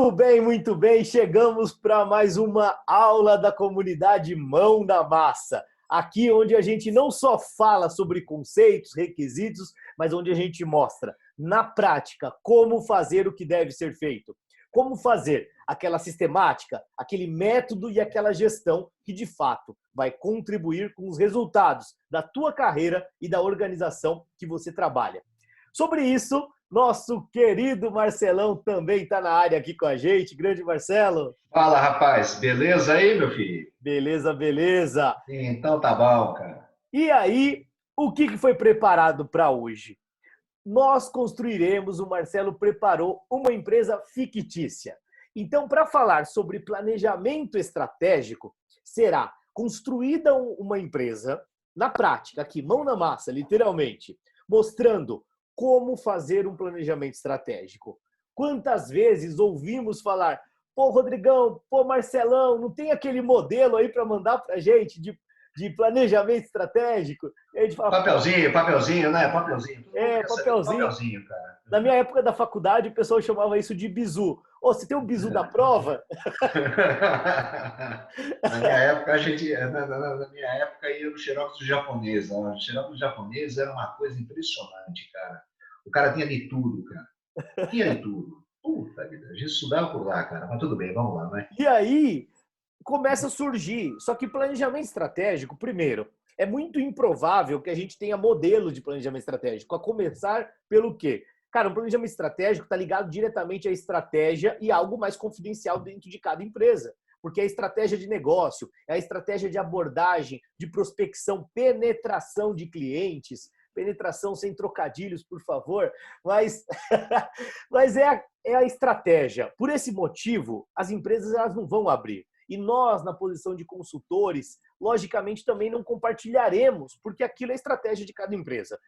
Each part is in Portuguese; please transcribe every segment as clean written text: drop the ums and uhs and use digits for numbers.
Muito bem. Chegamos para mais uma aula da comunidade Mão na Massa. Aqui onde a gente não só fala sobre conceitos, requisitos, mas onde a gente mostra, na prática, como fazer o que deve ser feito. Como fazer aquela sistemática, aquele método e aquela gestão que, de fato, vai contribuir com os resultados da tua carreira e da organização que você trabalha. Sobre isso, nosso querido Marcelão também está na área aqui com a gente. Grande Marcelo. Fala, rapaz. Beleza aí, meu filho? Beleza, beleza. Então tá bom, cara. E aí, o que foi preparado para hoje? Nós construiremos, o Marcelo preparou uma empresa fictícia. Então, para falar sobre planejamento estratégico, será construída uma empresa, na prática, aqui, mão na massa, literalmente, mostrando como fazer um planejamento estratégico. Quantas vezes ouvimos falar, pô, Rodrigão, pô, Marcelão, não tem aquele modelo aí para mandar para a gente de planejamento estratégico? E a gente fala, Papelzinho, né? Papelzinho. Todo mundo quer saber do papelzinho. papelzinho, cara. Na minha época da faculdade, o pessoal chamava isso de bizu. Ô, você tem um bizu da prova? Na minha época, na minha época ia no xerox do japonês. Né? O xerox do japonês era uma coisa impressionante, cara. O cara tinha de tudo, cara. Tinha de tudo. Puta vida, a gente estudava por lá, cara. Mas tudo bem, vamos lá, né? E aí começa a surgir. Só que planejamento estratégico, primeiro, é muito improvável que a gente tenha modelo de planejamento estratégico. A começar pelo quê? Cara, o planejamento estratégico está ligado diretamente à estratégia e a algo mais confidencial dentro de cada empresa. Porque é a estratégia de negócio, é a estratégia de abordagem, de prospecção, penetração de clientes, penetração sem trocadilhos, por favor, mas é a estratégia. Por esse motivo, as empresas elas não vão abrir. E nós, na posição de consultores, logicamente também não compartilharemos, porque aquilo é a estratégia de cada empresa.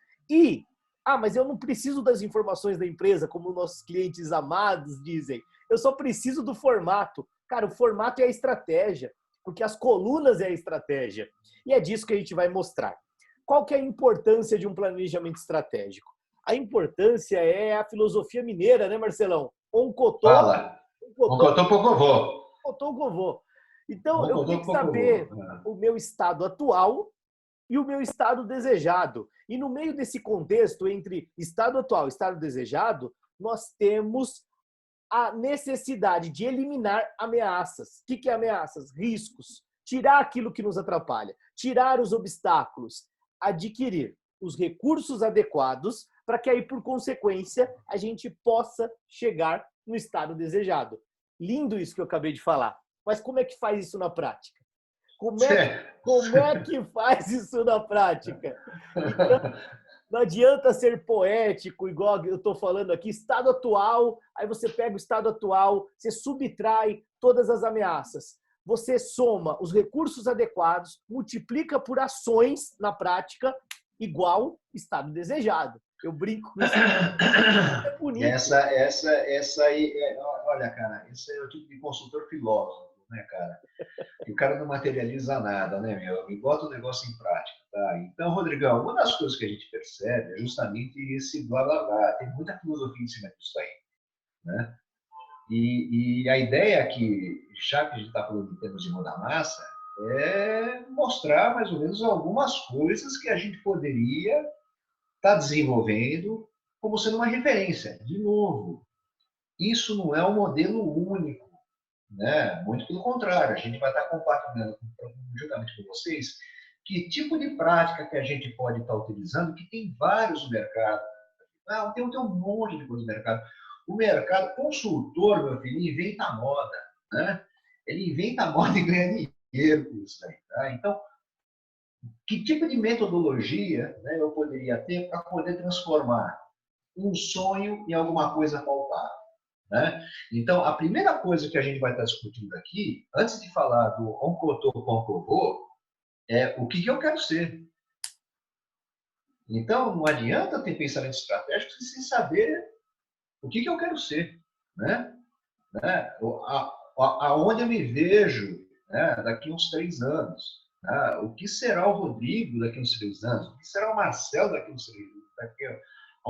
Mas eu não preciso das informações da empresa, como nossos clientes amados dizem. Eu só preciso do formato. Cara, o formato é a estratégia, porque as colunas é a estratégia. E é disso que a gente vai mostrar. Qual que é a importância de um planejamento estratégico? A importância é a filosofia mineira, né, Marcelão? Fala. Um cotô, Contou pro vovô. um covô. Então, eu Contou tenho que pro vovô. saber o meu estado atual e o meu estado desejado. E no meio desse contexto entre estado atual e estado desejado, nós temos a necessidade de eliminar ameaças. O que é ameaças? Riscos. Tirar aquilo que nos atrapalha, tirar os obstáculos, adquirir os recursos adequados para que aí, por consequência, a gente possa chegar no estado desejado. Lindo isso que eu acabei de falar. Mas como é que faz isso na prática? Como é que faz isso na prática? Então, não adianta ser poético, igual eu estou falando aqui, estado atual, aí você pega o estado atual, você subtrai todas as ameaças. Você soma os recursos adequados, multiplica por ações na prática, igual estado desejado. Eu brinco com isso. É bonito. Essa aí, olha, cara, esse é o tipo de consultor filósofo, né, cara? Que o cara não materializa nada, né, meu? E bota o negócio em prática, tá? Então, Rodrigão, uma das coisas que a gente percebe é justamente esse blá blá blá. Tem muita filosofia em cima disso aí, né? E a ideia aqui, já que a gente está falando em termos de mão da massa, é mostrar mais ou menos algumas coisas que a gente poderia estar desenvolvendo como sendo uma referência. De novo, isso não é um modelo único, né? Muito pelo contrário, a gente vai estar compartilhando juntamente com vocês que tipo de prática que a gente pode estar utilizando, que tem vários no mercado. Tem um monte de coisa no mercado. O mercado consultor, meu filho, inventa a moda, né? Ele inventa a moda e ganha dinheiro com isso aí, tá? Então, que tipo de metodologia, né, eu poderia ter para poder transformar um sonho em alguma coisa palpável? Né? Então, a primeira coisa que a gente vai estar discutindo aqui, antes de falar do Onkotô Ponkovô, é o que eu quero ser. Então, não adianta ter pensamento estratégico sem saber o que eu quero ser. Né? Aonde eu me vejo, né, daqui a uns 3 anos. Né? O que será o Rodrigo daqui a uns 3 anos? O que será o Marcelo daqui a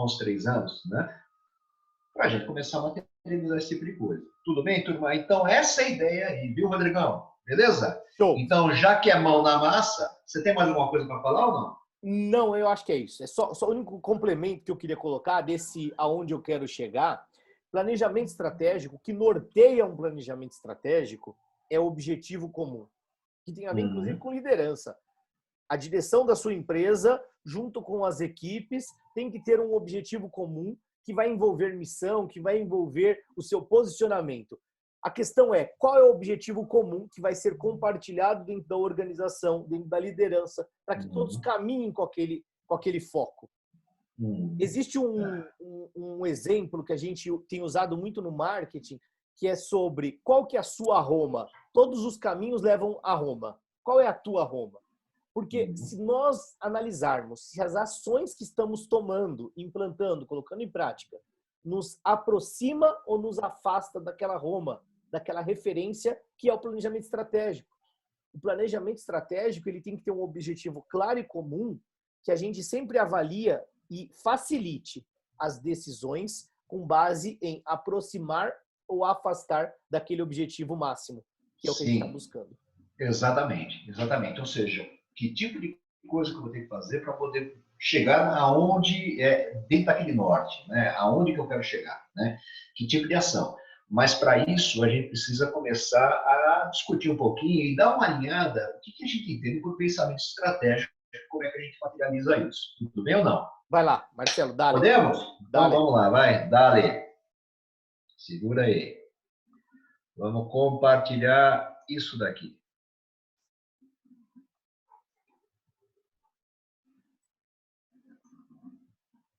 uns 3 anos? Né? Para a gente começar a materializar esse tipo de coisa. Tudo bem, turma? Então, essa é a ideia aí, viu, Rodrigão? Beleza? Show. Então, já que é mão na massa, você tem mais alguma coisa para falar ou não? Não, eu acho que é isso. É só o único complemento que eu queria colocar desse aonde eu quero chegar. Planejamento estratégico, o que norteia um planejamento estratégico é o objetivo comum, que tem a ver, inclusive, Uhum. com liderança. A direção da sua empresa, junto com as equipes, tem que ter um objetivo comum que vai envolver missão, que vai envolver o seu posicionamento. A questão é qual é o objetivo comum que vai ser compartilhado dentro da organização, dentro da liderança, para que todos Uhum. caminhem com aquele foco. Uhum. Existe um exemplo que a gente tem usado muito no marketing, que é sobre qual que é a sua Roma. Todos os caminhos levam a Roma. Qual é a tua Roma? Porque Uhum. se nós analisarmos se as ações que estamos tomando, implantando, colocando em prática, nos aproxima ou nos afasta daquela Roma, daquela referência que é o planejamento estratégico. O planejamento estratégico ele tem que ter um objetivo claro e comum que a gente sempre avalia e facilite as decisões com base em aproximar ou afastar daquele objetivo máximo, que é o que a gente está Sim, buscando. exatamente, exatamente. Ou seja, que tipo de coisa que eu vou ter que fazer para poder chegar aonde dentro daquele norte, né? Aonde que eu quero chegar, né? Que tipo de ação? Mas para isso a gente precisa começar a discutir um pouquinho e dar uma alinhada. O que, que a gente entende por pensamento estratégico? Como é que a gente materializa isso? Tudo bem ou não? Vai lá, Marcelo, dale, Podemos? Então dale. vamos lá, vai, dale. Segura aí. Vamos compartilhar isso daqui.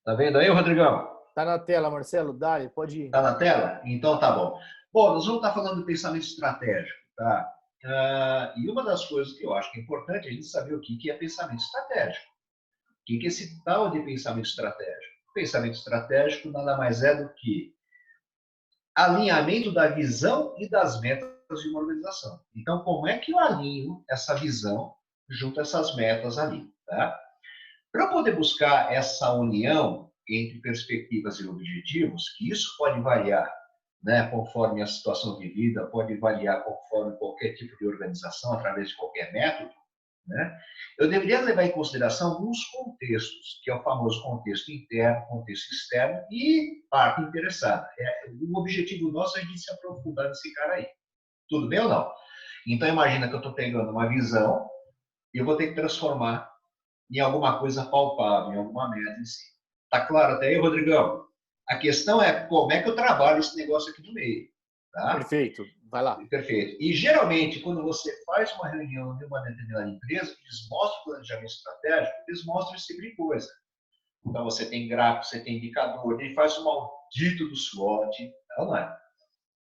Tá vendo aí, Rodrigão? Tá na tela, Marcelo, dale, pode ir. Tá na tela? Então tá bom. Bom, nós vamos estar falando de pensamento estratégico, tá? E uma das coisas que eu acho que é importante é a gente saber o que é pensamento estratégico. O que é esse tal de pensamento estratégico? Pensamento estratégico nada mais é do que alinhamento da visão e das metas de uma organização. Então, como é que eu alinho essa visão junto a essas metas ali, tá? Para poder buscar essa união entre perspectivas e objetivos, que isso pode variar, né, conforme a situação de vida, pode variar conforme qualquer tipo de organização, através de qualquer método, né, eu deveria levar em consideração alguns contextos, que é o famoso contexto interno, contexto externo e parte interessada. O objetivo nosso é a gente se aprofundar nesse cara aí. Tudo bem ou não? Então, imagina que eu estou pegando uma visão e eu vou ter que transformar em alguma coisa palpável, em alguma meta em si. Tá claro até aí, Rodrigão? A questão é como é que eu trabalho esse negócio aqui no meio, tá? Perfeito, vai lá. Perfeito. E geralmente, quando você faz uma reunião de uma determinada empresa, eles mostram o planejamento estratégico, eles mostram esse tipo de coisa. Então, você tem gráfico, você tem indicador, ele faz um audito do SWOT, não é?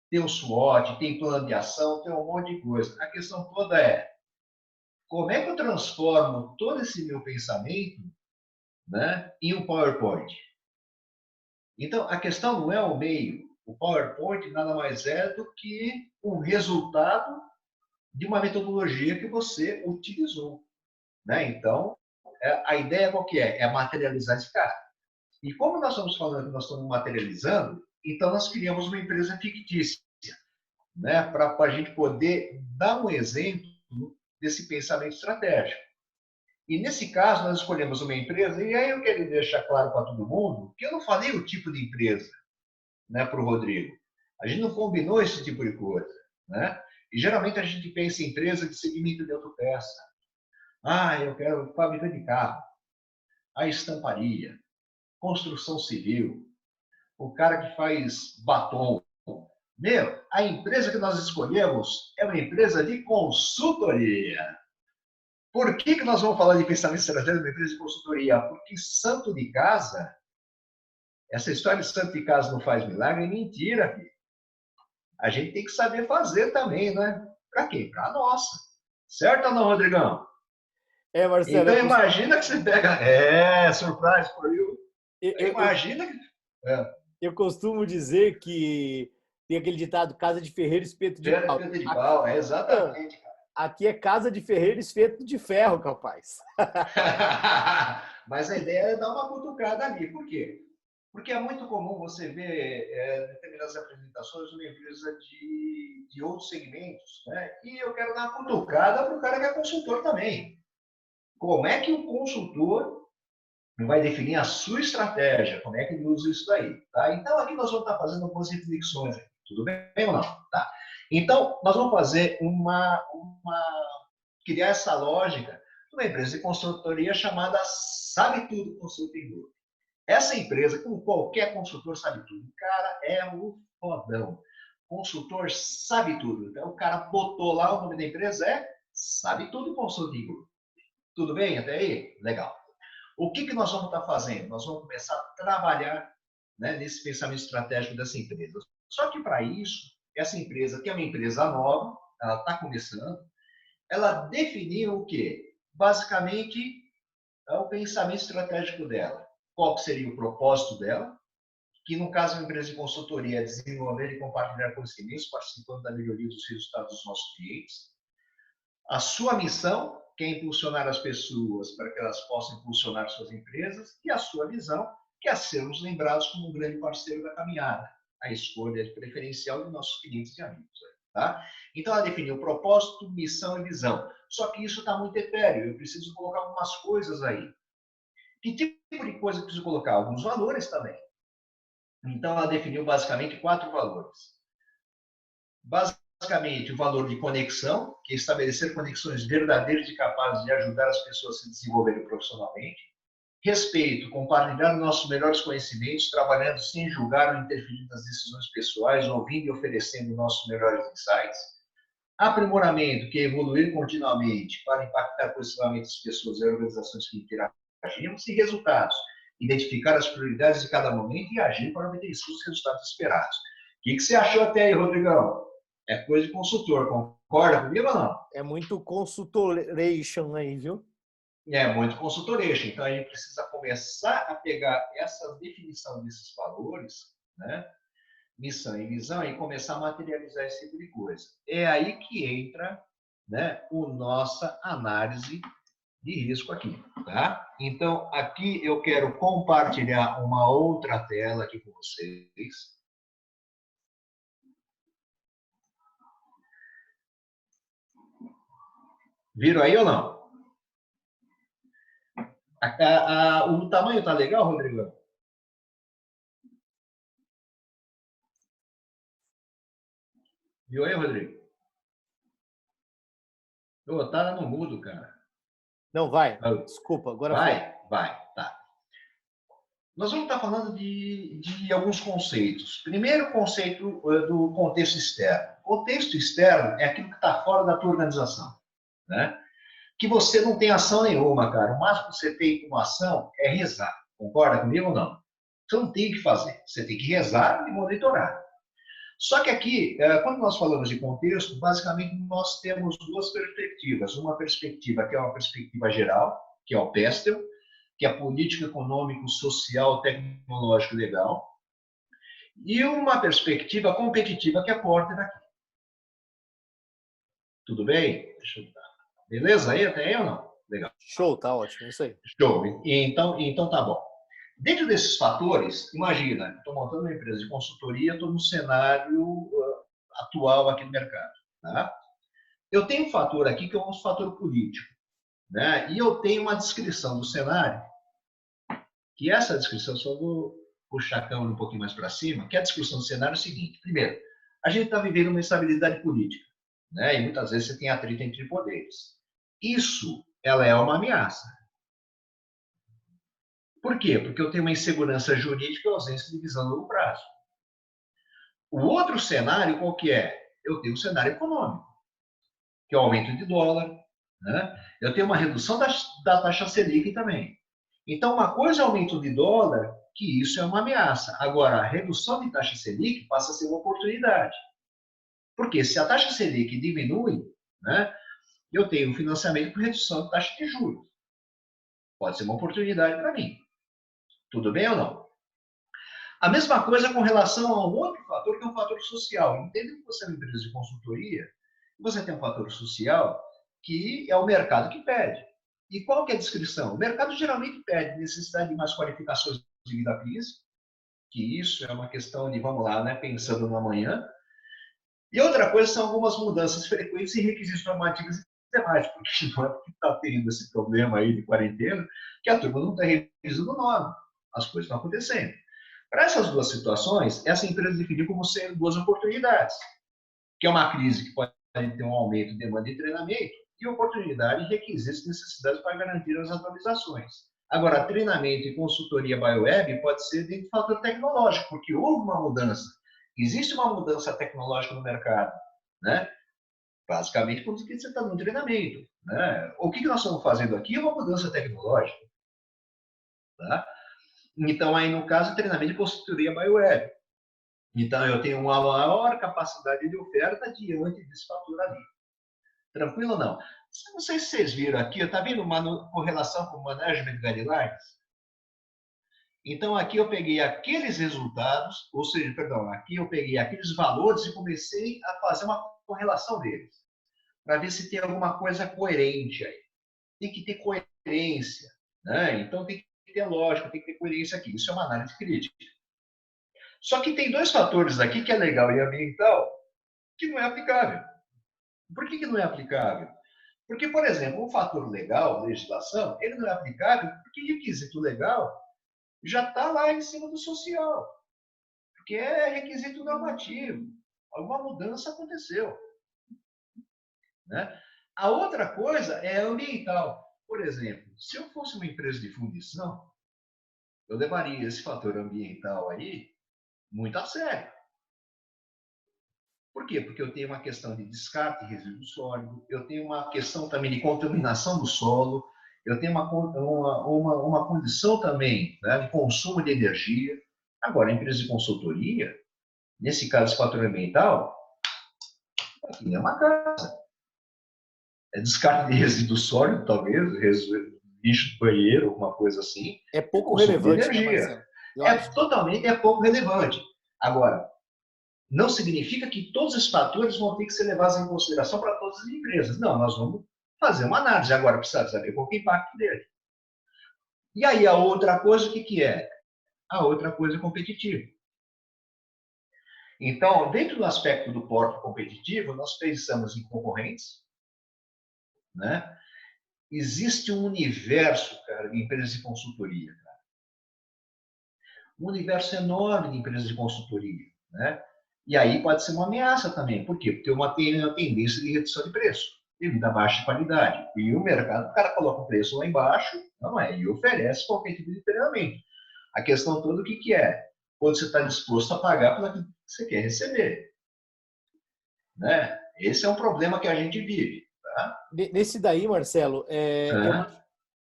Tem o SWOT, tem plano de ação, tem um monte de coisa. A questão toda é como é que eu transformo todo esse meu pensamento, né, em um PowerPoint? Então, a questão não é o meio. O PowerPoint nada mais é do que um resultado de uma metodologia que você utilizou, né? Então, a ideia qual que é? É materializar esse cara. E como nós estamos falando que nós estamos materializando, então nós criamos uma empresa fictícia, né? Para a gente poder dar um exemplo desse pensamento estratégico. E nesse caso, nós escolhemos uma empresa, e aí eu quero deixar claro para todo mundo que eu não falei o tipo de empresa, né, para o Rodrigo. A gente não combinou esse tipo de coisa, né? E geralmente a gente pensa em empresa de segmento de autopeça. Ah, eu quero fábrica de carro, a estamparia, construção civil, o cara que faz batom. Meu, a empresa que nós escolhemos é uma empresa de consultoria. Por que nós vamos falar de pensamento estratégico numa empresa de consultoria? Porque santo de casa, essa história de santo de casa não faz milagre é mentira, filho. A gente tem que saber fazer também, né? Para quê? Para a nossa. Certo ou não, Rodrigão? É, Marcelo, Então imagina que você pega. Surprise for you. eu, Imagina que. É, eu costumo dizer que tem aquele ditado, casa de ferreiro, espeto de pau. Pedro de pau, é Não, exatamente, aqui é casa de ferreiro, espeto de ferro, capaz. Mas a ideia é dar uma cutucada ali. Por quê? Porque é muito comum você ver determinadas apresentações de uma empresa de outros segmentos, né? E eu quero dar uma cutucada para o cara que é consultor também. Como é que o consultor vai definir a sua estratégia? Como é que ele usa isso daí? Tá? Então, aqui nós vamos estar fazendo algumas reflexões. Tudo bem ou não? Tá. Então, nós vamos fazer criar essa lógica de uma empresa de consultoria chamada Sabe Tudo Consulting Group. Essa empresa, como qualquer consultor sabe tudo, o cara é o fodão. Consultor sabe tudo. Então, o cara botou lá o nome da empresa, Sabe Tudo Consulting Group. Tudo bem até aí? Legal. O que nós vamos estar fazendo? Nós vamos começar a trabalhar, né, nesse pensamento estratégico dessa empresa. Só que para isso, essa empresa, que é uma empresa nova, ela está começando, ela definiu o quê? Basicamente, é o pensamento estratégico dela. Qual seria o propósito dela? Que, no caso, é uma empresa de consultoria, é desenvolver e compartilhar conhecimentos, participando da melhoria dos resultados dos nossos clientes. A sua missão, que é impulsionar as pessoas para que elas possam impulsionar suas empresas, e a sua visão, que é sermos lembrados como um grande parceiro da caminhada, a escolha preferencial de nossos clientes e amigos. Tá? Então, ela definiu propósito, missão e visão. Só que isso está muito etéreo, eu preciso colocar algumas coisas aí. Que tipo de coisa eu preciso colocar? Alguns valores também. Então, ela definiu basicamente 4 valores. Basicamente, o valor de conexão, que é estabelecer conexões verdadeiras e capazes de ajudar as pessoas a se desenvolverem profissionalmente. Respeito, compartilhar nossos melhores conhecimentos, trabalhando sem julgar ou interferir nas decisões pessoais, ouvindo e oferecendo nossos melhores insights. Aprimoramento, que é evoluir continuamente para impactar positivamente as pessoas e organizações que interagimos. E resultados, identificar as prioridades de cada momento e agir para obter os resultados esperados. O que você achou até aí, Rodrigão? É coisa de consultor, concorda comigo ou não? É muito consultoration aí, viu? É muito consultoration. Então, a gente precisa começar a pegar essa definição desses valores, né? Missão e visão, e começar a materializar esse tipo de coisa. É aí que entra, né, a nossa análise de risco aqui, tá? Então, aqui eu quero compartilhar uma outra tela aqui com vocês. Viram aí ou não? O tamanho tá legal, Rodrigo? Viu aí, Rodrigo? Ô, tá no mudo, cara. Não, vai. Desculpa, agora foi. Vai, tá. Nós vamos estar falando de alguns conceitos. Primeiro, o conceito do contexto externo. Contexto externo é aquilo que está fora da tua organização, né? Que você não tem ação nenhuma, cara. O máximo que você tem como ação é rezar. Concorda comigo ou não? Você não tem que fazer. Você tem que rezar e monitorar. Só que aqui, quando nós falamos de contexto, basicamente nós temos duas perspectivas. Uma perspectiva que é uma perspectiva geral, que é o PESTEL, que é a política econômico, social, tecnológica e legal, e uma perspectiva competitiva, que é a porta daqui. Tudo bem? Deixa eu dar. Beleza aí até aí ou não? Legal. Show, tá ótimo, isso aí. Show. Então tá bom. Dentro desses fatores, imagina, estou montando uma empresa de consultoria, estou no cenário atual aqui no mercado. Tá? Eu tenho um fator aqui que é um fator político. Né? E eu tenho uma descrição do cenário, que essa descrição, só vou puxar a câmera um pouquinho mais para cima, que a descrição do cenário é o seguinte. Primeiro, a gente está vivendo uma instabilidade política. Né? E muitas vezes você tem atrito entre poderes. Isso, ela é uma ameaça. Por quê? Porque eu tenho uma insegurança jurídica e ausência de visão a longo prazo. O outro cenário, qual que é? Eu tenho um cenário econômico, que é o aumento de dólar, né? Eu tenho uma redução da taxa Selic também. Então, uma coisa é o aumento de dólar, que isso é uma ameaça. Agora, a redução de taxa Selic passa a ser uma oportunidade. Porque se a taxa Selic diminui, né, eu tenho um financiamento por redução de taxa de juros. Pode ser uma oportunidade para mim. Tudo bem ou não? A mesma coisa com relação a um outro fator, que é um fator social. Entenda que você é uma empresa de consultoria, você tem um fator social que é o mercado que pede. E qual que é a descrição? O mercado geralmente pede necessidade de mais qualificações devido à crise, que isso é uma questão de, vamos lá, né, pensando no amanhã. E outra coisa são algumas mudanças frequentes em requisitos normativos e sistemáticos, porque não é porque está tendo esse problema aí de quarentena que a turma não está revisando norma. As coisas estão acontecendo. Para essas duas situações, essa empresa definiu como sendo duas oportunidades, que é uma crise que pode ter um aumento de demanda de treinamento e oportunidade de requisitos e necessidades para garantir as atualizações. Agora, treinamento e consultoria BioWeb pode ser dentro do fator tecnológico, porque houve uma mudança. Existe uma mudança tecnológica no mercado, né? Basicamente, quando você está no treinamento, né? O que nós estamos fazendo aqui é uma mudança tecnológica, tá? Então, aí, no caso, treinamento de consultoria BioWeb. Então, eu tenho uma maior capacidade de oferta diante desse fator ali. Tranquilo ou não? Não sei se vocês viram aqui, está vendo uma correlação com o Management Guidelines? Então, aqui eu peguei aqueles resultados, ou seja, perdão, aqui eu peguei aqueles valores e comecei a fazer uma correlação deles, para ver se tem alguma coisa coerente aí. Tem que ter coerência, né? Então, tem que ter lógica, tem que ter coerência aqui. Isso é uma análise crítica. Só que tem dois fatores aqui que é legal e ambiental, que não é aplicável. Por que não é aplicável? Porque, por exemplo, o fator legal, legislação, ele não é aplicável porque requisito legal já está lá em cima do social, porque é requisito normativo. Alguma mudança aconteceu, né? A outra coisa é ambiental. Por exemplo, se eu fosse uma empresa de fundição, eu levaria esse fator ambiental aí muito a sério. Por quê? Porque eu tenho uma questão de descarte de resíduo sólido, eu tenho uma questão também de contaminação do solo, eu tenho uma condição também, né, de consumo de energia. Agora, a empresa de consultoria, nesse caso, fator ambiental, aqui é uma casa. É descarte de resíduo sólido, talvez, lixo de banheiro, alguma coisa assim. É pouco Consumo de relevante, né, energia. Marcelo? Eu acho. É pouco relevante. Agora, não significa que todos os fatores vão ter que ser levados em consideração para todas as empresas. Não, nós vamos fazer uma análise. Agora precisa saber qual é o impacto dele. E aí a outra coisa, o que é? A outra coisa é competitiva. Então, dentro do aspecto do porto competitivo, nós pensamos em concorrentes, né? Existe um universo, cara, de empresas de consultoria, cara. Um universo enorme de empresas de consultoria, né? E aí pode ser uma ameaça também. Por quê? Porque tem uma tendência de redução de preço, devido à baixa qualidade. E o mercado, o cara coloca o preço lá embaixo, não é? E oferece qualquer tipo de treinamento. A questão toda, o que é? Quando você está disposto a pagar pelo que você quer receber. Né? Esse é um problema que a gente vive. Tá? Nesse daí, Marcelo,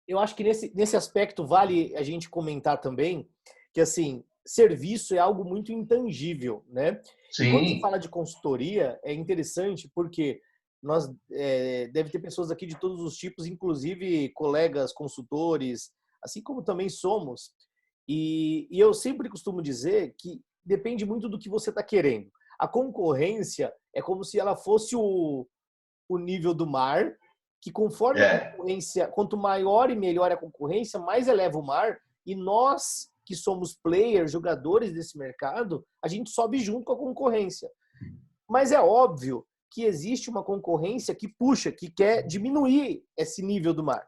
eu acho que nesse aspecto vale a gente comentar também que, assim, serviço é algo muito intangível, né? E quando se Sim. fala de consultoria, é interessante porque nós deve ter pessoas aqui de todos os tipos, inclusive colegas consultores, assim como também somos. E eu sempre costumo dizer que depende muito do que você está querendo. A concorrência é como se ela fosse o nível do mar, que conforme a concorrência, quanto maior e melhor a concorrência, mais eleva o mar, e nós que somos players, jogadores desse mercado, a gente sobe junto com a concorrência. Mas é óbvio que existe uma concorrência que puxa, que quer diminuir esse nível do mar.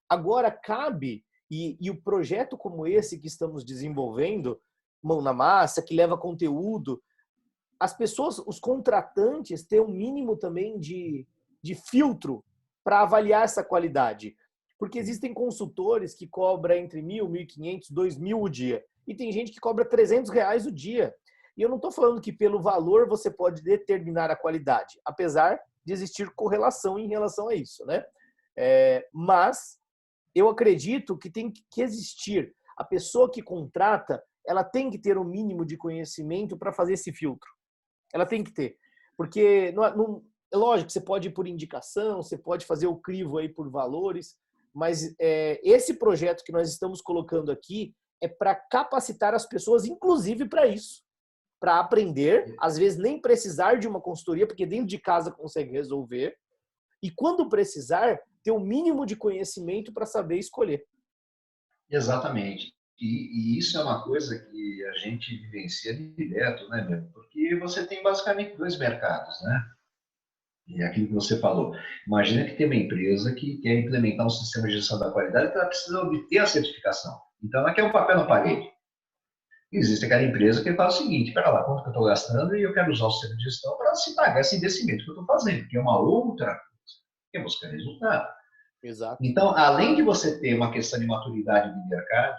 Agora cabe, e o projeto como esse que estamos desenvolvendo, Mão na Massa, que leva conteúdo, as pessoas, os contratantes, têm um mínimo também de filtro para avaliar essa qualidade. Porque existem consultores que cobram entre 1.000, 1.500, 2.000 o dia. E tem gente que cobra R$300 o dia. E eu não estou falando que pelo valor você pode determinar a qualidade, apesar de existir correlação em relação a isso, né? Mas eu acredito que tem que existir. A pessoa que contrata, ela tem que ter o mínimo de conhecimento para fazer esse filtro. Ela tem que ter. Porque, é lógico, você pode ir por indicação, você pode fazer o crivo aí por valores, mas esse projeto que nós estamos colocando aqui é para capacitar as pessoas, inclusive para isso. Para aprender, às vezes nem precisar de uma consultoria, porque dentro de casa consegue resolver. E quando precisar, ter o mínimo de conhecimento para saber escolher. Exatamente. E isso é uma coisa que a gente vivencia direto, né, meu? Porque você tem basicamente dois mercados, né? E é aquilo que você falou. Imagina que tem uma empresa que quer implementar um sistema de gestão da qualidade que ela precisa obter a certificação. Então, ela quer um papel na parede. Existe aquela empresa que fala o seguinte, espera lá, quanto que eu estou gastando e eu quero usar o sistema de gestão para se pagar esse investimento que eu estou fazendo, que é uma outra coisa, que é buscar resultado. Exato. Então, além de você ter uma questão de maturidade de mercado,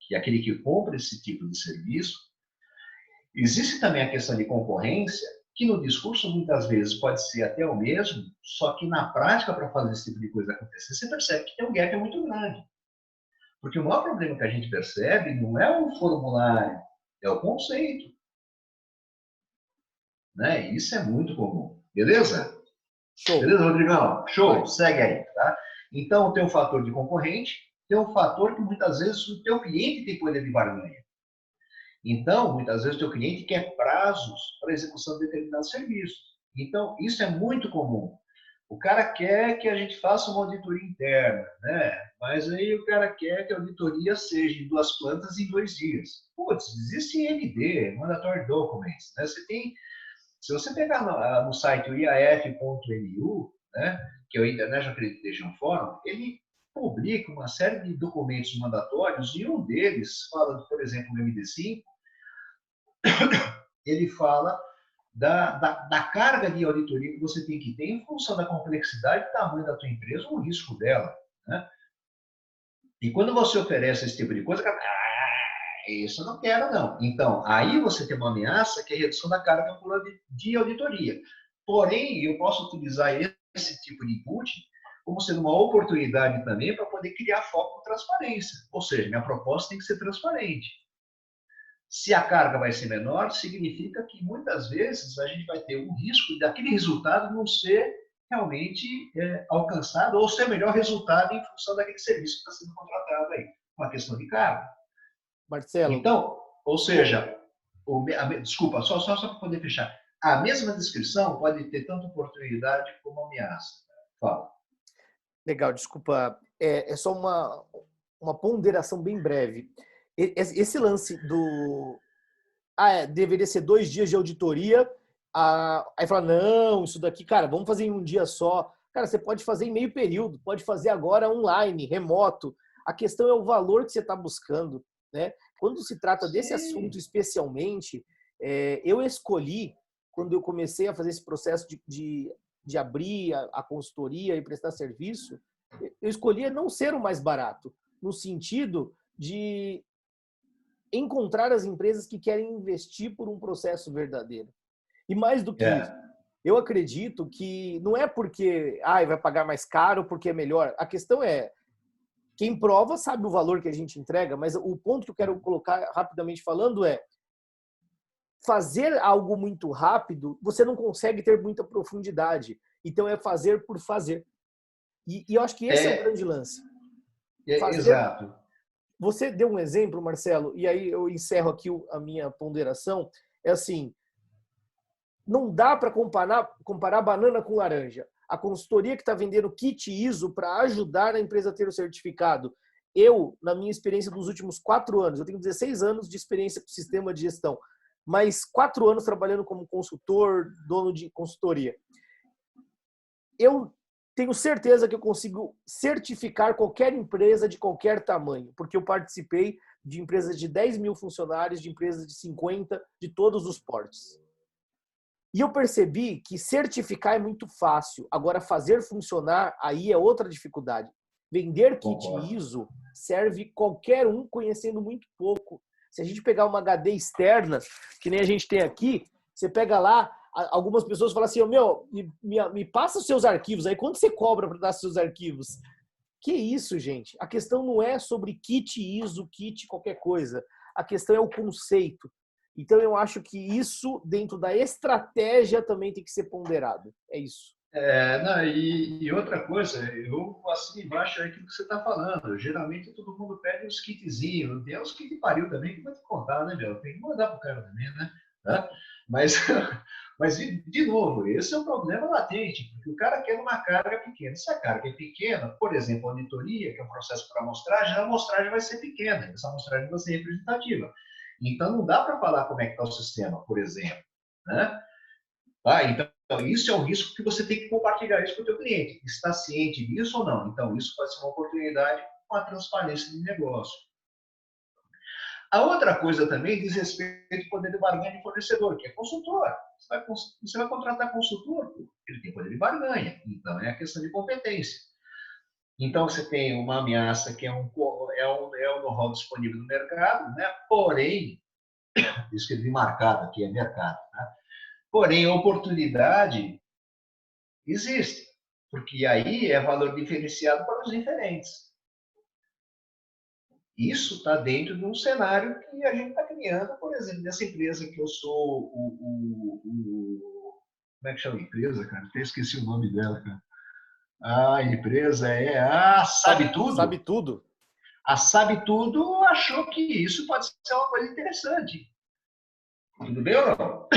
que é aquele que compra esse tipo de serviço, existe também a questão de concorrência, que no discurso muitas vezes pode ser até o mesmo, só que na prática, para fazer esse tipo de coisa acontecer, você percebe que tem um gap muito grande. Porque o maior problema que a gente percebe não é o formulário, é o conceito. Né? E isso é muito comum. Beleza? Show. Beleza, Rodrigão? Show, Vai. segue aí, tá? Então, tem um fator de concorrente, tem um fator que muitas vezes o teu cliente tem poder de barganha. Então, muitas vezes o teu cliente quer prazos para execução de determinados serviços. Então, isso é muito comum. O cara quer que a gente faça uma auditoria interna, né? Mas aí o cara quer que a auditoria seja em 2 plantas em 2 dias. Putz, existe MD, Mandatory Documents, né? Se você pegar no site o iaf.nu, né, que é o International Accreditation Forum, ele publica uma série de documentos mandatórios e um deles fala, por exemplo, o MD5, ele fala da carga de auditoria que você tem que ter em função da complexidade e tamanho da tua empresa ou o risco dela. Né? E quando você oferece esse tipo de coisa, isso eu não quero, não. Então, aí você tem uma ameaça que é a redução da carga de auditoria. Porém, eu posso utilizar esse tipo de input como sendo uma oportunidade também para poder criar foco em transparência. Ou seja, minha proposta tem que ser transparente. Se a carga vai ser menor, significa que muitas vezes a gente vai ter um risco daquele resultado não ser realmente alcançado ou ser melhor resultado em função daquele serviço que está sendo contratado aí, uma questão de carga. Marcelo, Então, ou seja, desculpa, só para poder fechar, a mesma descrição pode ter tanto oportunidade como ameaça. Fala. legal, desculpa. É só uma ponderação bem breve. Esse lance do. Deveria ser 2 dias de auditoria. Aí fala, não, isso daqui, cara, vamos fazer em um dia só. Cara, você pode fazer em meio período, pode fazer agora online, remoto. A questão é o valor que você está buscando, né? Quando se trata desse assunto Sim. especialmente, eu escolhi, quando eu comecei a fazer esse processo de abrir a consultoria e prestar serviço, eu escolhi não ser o mais barato, no sentido de encontrar as empresas que querem investir por um processo verdadeiro. E mais do que isso, eu acredito que não é porque vai pagar mais caro, porque é melhor. A questão é, quem prova sabe o valor que a gente entrega, mas o ponto que eu quero colocar rapidamente falando é, fazer algo muito rápido, você não consegue ter muita profundidade. Então é fazer por fazer. E eu acho que esse é o grande lance. Fazer. Exato. Você deu um exemplo, Marcelo, e aí eu encerro aqui a minha ponderação. É assim, não dá para comparar banana com laranja. A consultoria que está vendendo kit ISO para ajudar a empresa a ter o certificado. Eu, na minha experiência dos últimos 4 anos, eu tenho 16 anos de experiência com sistema de gestão, mas 4 anos trabalhando como consultor, dono de consultoria. Eu tenho certeza que eu consigo certificar qualquer empresa de qualquer tamanho, porque eu participei de empresas de 10 mil funcionários, de empresas de 50, de todos os portes. E eu percebi que certificar é muito fácil. Agora, fazer funcionar, aí é outra dificuldade. Vender kit ISO serve qualquer um conhecendo muito pouco. Se a gente pegar uma HD externa, que nem a gente tem aqui, você pega lá, algumas pessoas falam assim, me passa os seus arquivos. Aí quanto você cobra para dar seus arquivos? Que isso, gente? A questão não é sobre kit ISO, kit qualquer coisa. A questão é o conceito. Então, eu acho que isso, dentro da estratégia, também tem que ser ponderado. É isso. Não, e outra coisa, eu assino embaixo aquilo que você está falando. Geralmente todo mundo pede uns kitzinhos. Tem uns kit pariu também, que vai te contar, né, meu? Tem que mandar pro cara também, né? Mas, Mas, de novo, esse é um problema latente, porque o cara quer uma carga pequena. Se a carga é pequena, por exemplo, a auditoria, que é um processo para amostragem, a amostragem vai ser pequena, essa amostragem vai ser representativa. Então, não dá para falar como é que está o sistema, por exemplo. Né? Então, isso é um risco que você tem que compartilhar isso com o teu cliente. Está ciente disso ou não? Então, isso pode ser uma oportunidade com a transparência de negócio. A outra coisa também diz respeito ao poder de barganha de fornecedor, que é consultor. Você vai contratar consultor, ele tem poder de barganha. Então, é a questão de competência. Então, você tem uma ameaça que é um know-how disponível no mercado, né? Porém, isso que ele marcado aqui é mercado. Tá? Porém, a oportunidade existe, porque aí é valor diferenciado para os diferentes. Isso está dentro de um cenário que a gente está criando, por exemplo, dessa empresa que eu sou como é que chama a empresa, cara? Até esqueci o nome dela, cara. A empresa é a Sabe Tudo. Sabe Tudo. A Sabe Tudo achou que isso pode ser uma coisa interessante. Tudo bem ou não?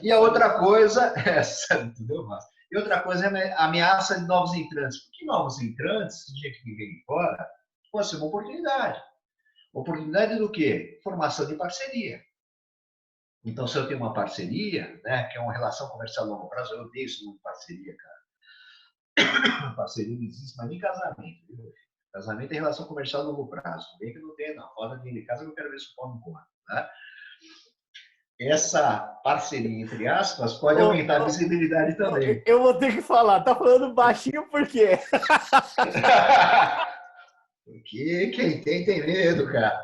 E a outra coisa, Sabe Tudo, e outra coisa é a ameaça de novos entrantes. Por que novos entrantes, gente que vem de fora, pode ser uma oportunidade. Oportunidade do quê? Formação de parceria. Então, se eu tenho uma parceria, né, que é uma relação comercial a longo prazo, eu odeio isso de parceria, cara. Parceria não existe, mas nem casamento. Viu? Casamento é relação comercial a longo prazo. Bem que não tem, não. Roda de casa, eu quero ver se o pau não come. Tá? Essa parceria, entre aspas, pode aumentar a visibilidade também. Eu vou ter que falar. Tá falando baixinho por quê? Porque quem tem medo, cara.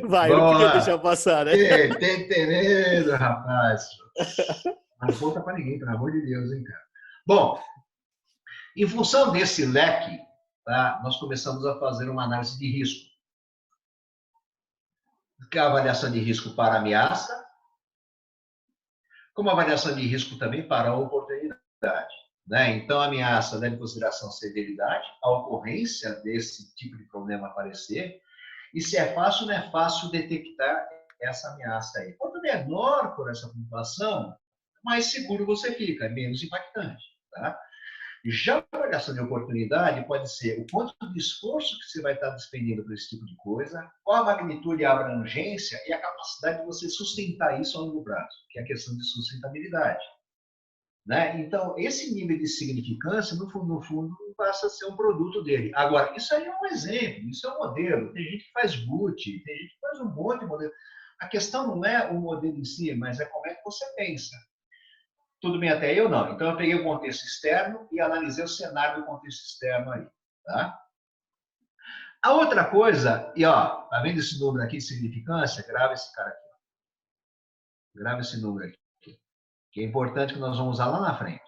Vai, não podia deixar passar, né? Tem medo, rapaz. Não conta pra ninguém, pelo amor de Deus, hein, cara. Bom, em função desse leque, tá, nós começamos a fazer uma análise de risco. Que é a avaliação de risco para ameaça, como avaliação de risco também para a oportunidade. Né? Então, a ameaça leva em consideração a severidade, a ocorrência desse tipo de problema aparecer, e se é fácil ou não é fácil detectar essa ameaça aí. Quanto menor for essa pontuação, mais seguro você fica, menos impactante. Tá? Já a avaliação de oportunidade pode ser o quanto de esforço que você vai estar despendendo para esse tipo de coisa, qual a magnitude e a abrangência e a capacidade de você sustentar isso a longo prazo, que é a questão de sustentabilidade. Né? Então, esse nível de significância, no fundo, passa a ser um produto dele. Agora, isso aí é um exemplo, isso é um modelo. Tem gente que faz boot, tem gente que faz um monte de modelo. A questão não é o modelo em si, mas é como é que você pensa. Tudo bem até aí ou não? Então, eu peguei o contexto externo e analisei o cenário do contexto externo aí. Tá? A outra coisa, e ó, tá vendo esse número aqui de significância? Grava esse cara aqui. Grava esse número aqui. Que é importante que nós vamos usar lá na frente.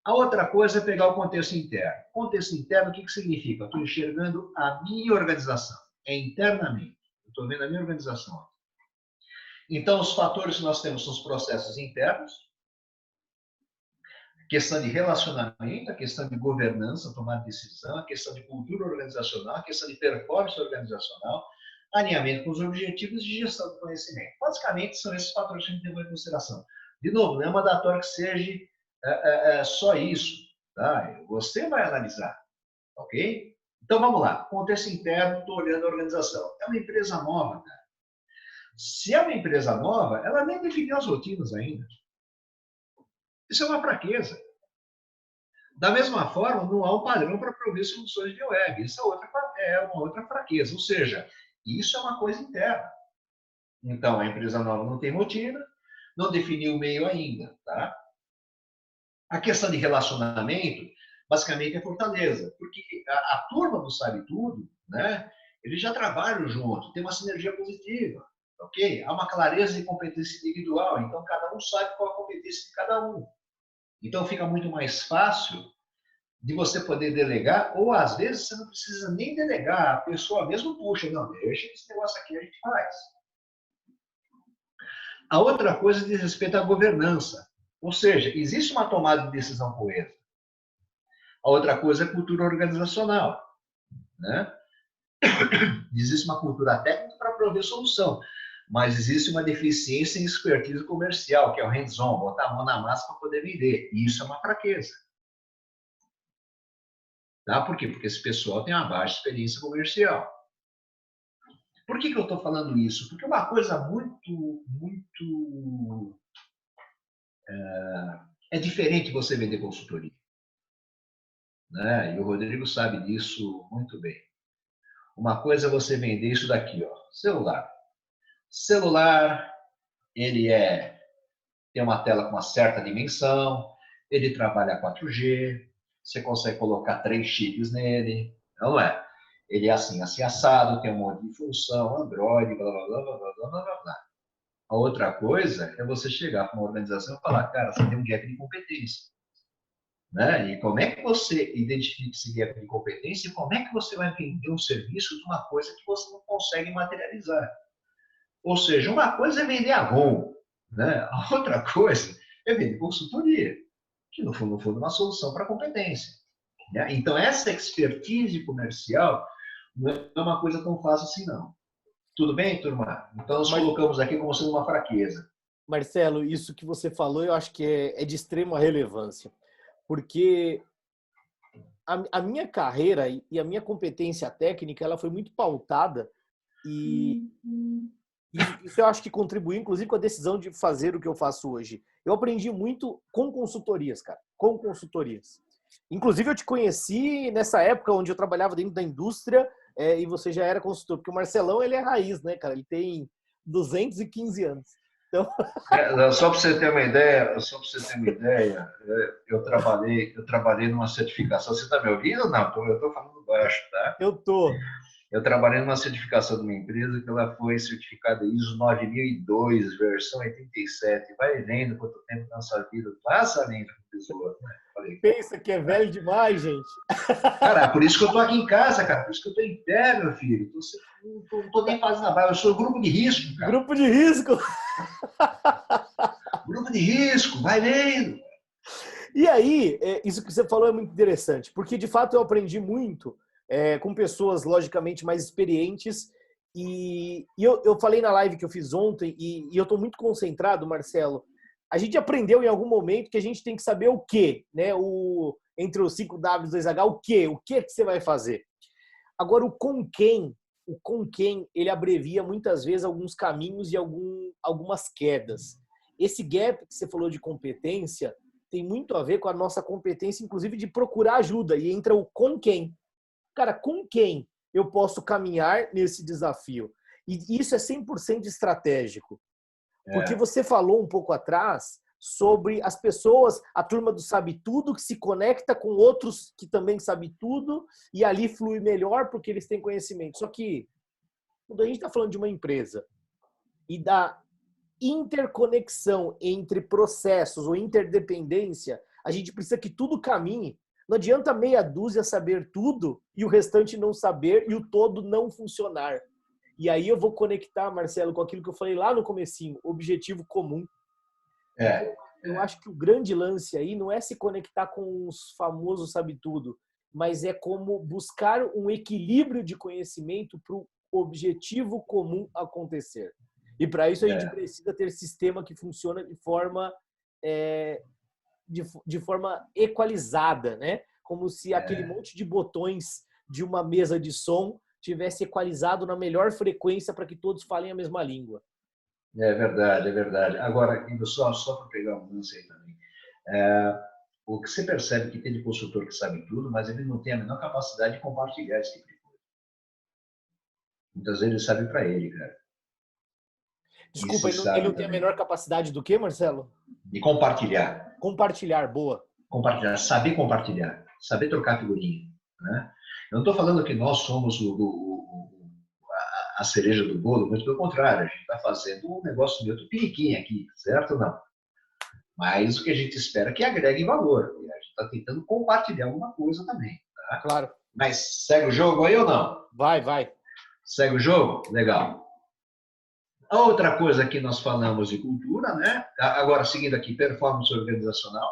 A outra coisa é pegar o contexto interno. Contexto interno, o que significa? Eu estou enxergando a minha organização. É internamente. Eu estou vendo a minha organização. Então, os fatores que nós temos são os processos internos, a questão de relacionamento, a questão de governança, tomar decisão, a questão de cultura organizacional, a questão de performance organizacional, alinhamento com os objetivos de gestão do conhecimento. Basicamente, são esses fatores que a gente tem em consideração. De novo, não é mandatório que seja só isso. Tá? Você vai analisar. Ok? Então, vamos lá. Contexto interno, estou olhando a organização. É uma empresa nova, cara. Se é uma empresa nova, ela nem definiu as rotinas ainda. Isso é uma fraqueza. Da mesma forma, não há um padrão para prover soluções de web. Isso é uma outra fraqueza. Ou seja, isso é uma coisa interna. Então, a empresa nova não tem rotina, não definiu o meio ainda. Tá? A questão de relacionamento, basicamente, é fortaleza. Porque a turma do Sabe Tudo, né, eles já trabalham junto, tem uma sinergia positiva. Ok? Há uma clareza de competência individual. Então, cada um sabe qual a competência de cada um. Então, fica muito mais fácil de você poder delegar, ou às vezes você não precisa nem delegar, a pessoa mesmo puxa, não, deixa esse negócio aqui, a gente faz. A outra coisa diz respeito à governança, ou seja, existe uma tomada de decisão coesa. A outra coisa é cultura organizacional, né? Existe uma cultura técnica para prover solução. Mas existe uma deficiência em expertise comercial, que é o hands-on, botar a mão na massa para poder vender. E isso é uma fraqueza. Tá? Por quê? Porque esse pessoal tem uma baixa experiência comercial. Por que eu estou falando isso? Porque uma coisa muito é diferente você vender consultoria. Né? E o Rodrigo sabe disso muito bem. Uma coisa é você vender isso daqui, ó, celular. Celular, ele tem uma tela com uma certa dimensão, ele trabalha 4G, você consegue colocar 3 chips nele, não é? Ele é assim assado, tem um monte de função, Android, blá, blá, blá, blá, blá, blá, blá, blá. A outra coisa é você chegar para uma organização e falar, cara, você tem um gap de competência. Né? E como é que você identifica esse gap de competência e como é que você vai vender um serviço de uma coisa que você não consegue materializar? Ou seja, uma coisa é vender Avon, né? A outra coisa é vender consultoria, que no fundo é uma solução para competência. Né? Então, essa expertise comercial não é uma coisa tão fácil assim, não. Tudo bem, turma? Então, nós colocamos aqui como sendo uma fraqueza. Marcelo, isso que você falou, eu acho que é de extrema relevância, porque a minha carreira e a minha competência técnica, ela foi muito pautada e isso eu acho que contribuiu, inclusive, com a decisão de fazer o que eu faço hoje. Eu aprendi muito com consultorias, cara, com consultorias. Inclusive, eu te conheci nessa época onde eu trabalhava dentro da indústria e você já era consultor, porque o Marcelão, ele é raiz, né, cara? Ele tem 215 anos. Então... Só para você ter uma ideia, eu trabalhei numa certificação. Você está me ouvindo ou não? Eu estou falando baixo, tá? Eu tô. Eu trabalhei numa certificação de uma empresa que ela foi certificada ISO 9002, versão 87. Vai vendo quanto tempo nossa vida passa dentro do tesouro. Né? Falei, pensa que é velho demais, gente. Cara, por isso que eu tô aqui em casa, cara. Por isso que eu tô em pé, meu filho. Não tô nem fazendo nada. Eu sou grupo de risco, cara. Grupo de risco? Grupo de risco, vai vendo. E aí, isso que você falou é muito interessante, porque de fato eu aprendi muito com pessoas logicamente mais experientes e eu falei na live que eu fiz ontem e eu estou muito concentrado, Marcelo. A gente aprendeu em algum momento que a gente tem que saber o quê, né? Entre os 5W e 2H, o que você vai fazer. Agora, o com quem, ele abrevia muitas vezes alguns caminhos e algumas quedas. Esse gap que você falou de competência tem muito a ver com a nossa competência, inclusive, de procurar ajuda. E entra o com quem. Cara, com quem eu posso caminhar nesse desafio? E isso é 100% estratégico. Porque você falou um pouco atrás sobre as pessoas, a turma do sabe tudo, que se conecta com outros que também sabem tudo, e ali flui melhor porque eles têm conhecimento. Só que, quando a gente está falando de uma empresa e da interconexão entre processos ou interdependência, a gente precisa que tudo caminhe. Não adianta meia dúzia saber tudo e o restante não saber e o todo não funcionar. E aí eu vou conectar, Marcelo, com aquilo que eu falei lá no comecinho, objetivo comum. Eu acho que o grande lance aí não é se conectar com os famosos sabe-tudo, mas é como buscar um equilíbrio de conhecimento para o objetivo comum acontecer. E para isso a gente precisa ter sistema que funciona de forma equalizada, né? Como se aquele monte de botões de uma mesa de som tivesse equalizado na melhor frequência para que todos falem a mesma língua. É verdade, é verdade. Agora, só para pegar um lance aí também. O que você percebe que tem de consultor que sabe tudo, mas ele não tem a menor capacidade de compartilhar esse tipo de coisa. Muitas vezes ele sabe para ele, cara. Desculpa, ele não tem a menor capacidade do quê, Marcelo? De compartilhar. Compartilhar, boa. Compartilhar, saber trocar figurinha. Né? Eu não estou falando que nós somos a cereja do bolo, muito pelo contrário, a gente está fazendo um negócio meio tupiniquim aqui, certo ou não? Mas o que a gente espera é que agregue valor. E a gente está tentando compartilhar alguma coisa também. Tá? Claro. Mas segue o jogo aí ou não? Vai. Segue o jogo? Legal. A outra coisa que nós falamos de cultura, né? Agora, seguindo aqui, performance organizacional.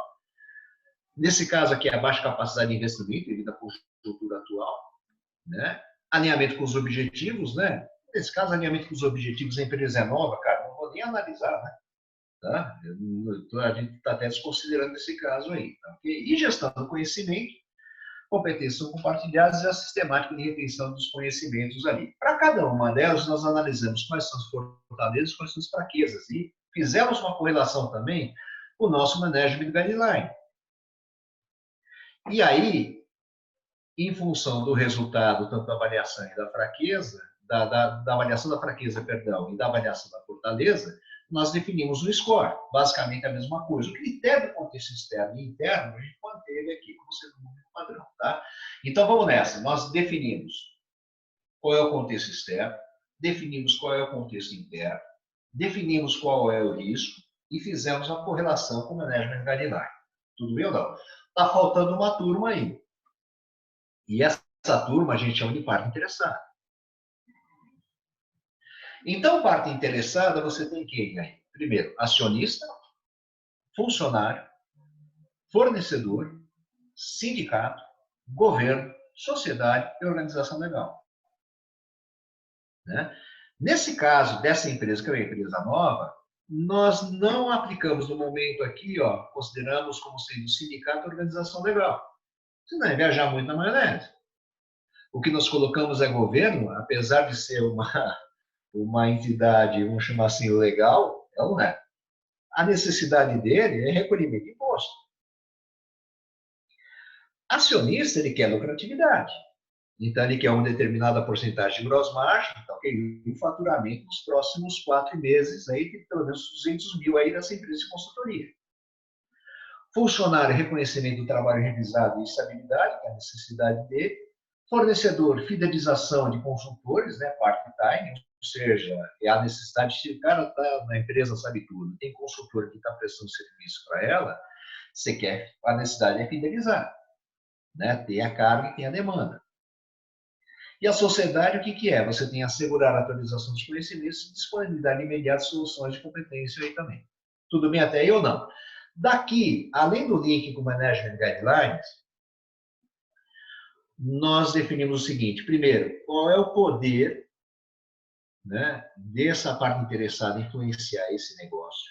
Nesse caso aqui, a baixa capacidade de investimento devido à conjuntura atual. Né? Alinhamento com os objetivos, né? Nesse caso, alinhamento com os objetivos da empresa é nova, cara, não vou nem analisar, né? Tá? A gente está até desconsiderando esse caso aí. Tá? E gestão do conhecimento, competências são compartilhadas e a sistemática de retenção dos conhecimentos ali. Para cada uma delas, nós analisamos quais são as fortalezas e quais são as fraquezas. E fizemos uma correlação também com o nosso Management Guideline. E aí, em função do resultado, tanto da avaliação e da fraqueza, da avaliação da fraqueza, perdão, e da avaliação da fortaleza, nós definimos o score, basicamente a mesma coisa. O critério do contexto externo e interno, a gente manteve aqui como sendo um número padrão, tá? Então, vamos nessa. Nós definimos qual é o contexto externo, definimos qual é o contexto interno, definimos qual é o risco e fizemos a correlação com o Management Guideline. Tudo bem ou não? Está faltando uma turma aí. E essa turma a gente chama de parte interessada. Então, parte interessada, você tem quem aí? Primeiro, acionista, funcionário, fornecedor, sindicato, governo, sociedade e organização legal. Né? Nesse caso dessa empresa, que é uma empresa nova, nós não aplicamos no momento aqui, ó, consideramos como sendo sindicato e organização legal. Você não vai viajar muito na maionese. O que nós colocamos é governo, apesar de ser uma entidade, vamos chamar assim, legal, não é. A necessidade dele é recolhimento de imposto. Acionista, ele quer lucratividade. Então, ele quer uma determinada porcentagem de gross margin, então, o faturamento nos próximos 4 meses, aí tem pelo menos 200 mil aí nessa empresa de consultoria. Funcionário, reconhecimento do trabalho revisado e estabilidade, que é a necessidade dele. Fornecedor, fidelização de consultores, né, part-time, ou seja, é a necessidade de o cara tá na empresa, sabe tudo, tem consultor que está prestando serviço para ela, você quer, a necessidade é fidelizar, né, tem a carga e tem a demanda. E a sociedade, o que é? Você tem assegurar a atualização dos conhecimentos e disponibilidade imediata de soluções de competência aí também. Tudo bem até aí ou não? Daqui, além do link com o Management Guidelines, nós definimos o seguinte: primeiro, qual é o poder, né, dessa parte interessada em influenciar esse negócio?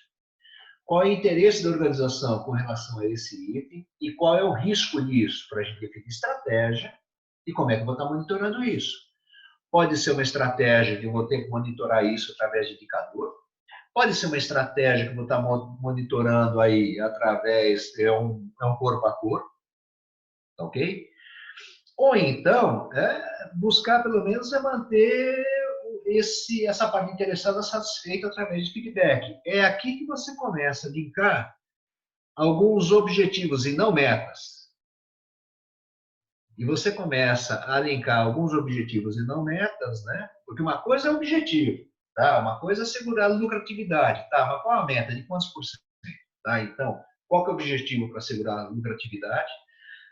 Qual é o interesse da organização com relação a esse item? E qual é o risco disso? Para a gente definir estratégia e como é que eu vou estar monitorando isso. Pode ser uma estratégia que eu vou ter que monitorar isso através de indicador. Pode ser uma estratégia que eu vou estar monitorando aí através, um corpo a corpo, ok? Ou então, buscar pelo menos manter essa parte interessada satisfeita através de feedback. É aqui que você começa a linkar alguns objetivos e não metas. E você começa a linkar alguns objetivos e não metas, né? Porque uma coisa é objetivo, tá? Uma coisa é segurar a lucratividade, tá? Mas qual a meta? De quantos por cento? Tá? Então, qual que é o objetivo para segurar a lucratividade?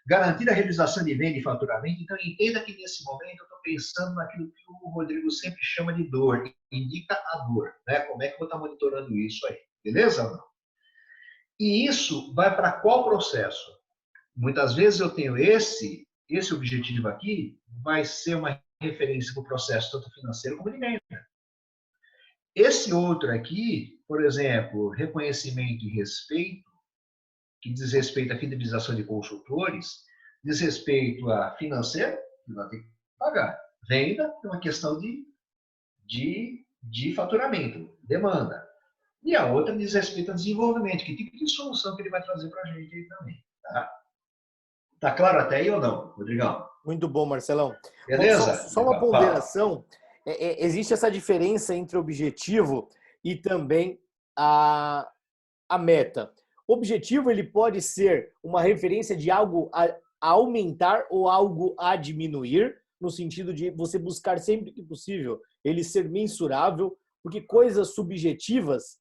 Garantir a realização de venda e faturamento. Então, entenda que nesse momento eu estou pensando naquilo que o Rodrigo sempre chama de dor. Indica a dor, né? Como é que eu vou estar monitorando isso aí? Beleza ou não? E isso vai para qual processo? Muitas vezes eu tenho esse objetivo aqui, vai ser uma referência para o processo tanto financeiro como de venda. Esse outro aqui, por exemplo, reconhecimento e respeito, que diz respeito à fidelização de consultores, diz respeito a financeiro, que vai ter que pagar. Venda é uma questão de faturamento, demanda. E a outra diz respeito a desenvolvimento, que tipo de solução que ele vai trazer para a gente aí também. Tá claro até aí ou não, Rodrigão? Muito bom, Marcelão. Beleza? Só uma ponderação. Existe essa diferença entre objetivo e também a meta. O objetivo ele pode ser uma referência de algo a aumentar ou algo a diminuir, no sentido de você buscar sempre que possível ele ser mensurável, porque coisas subjetivas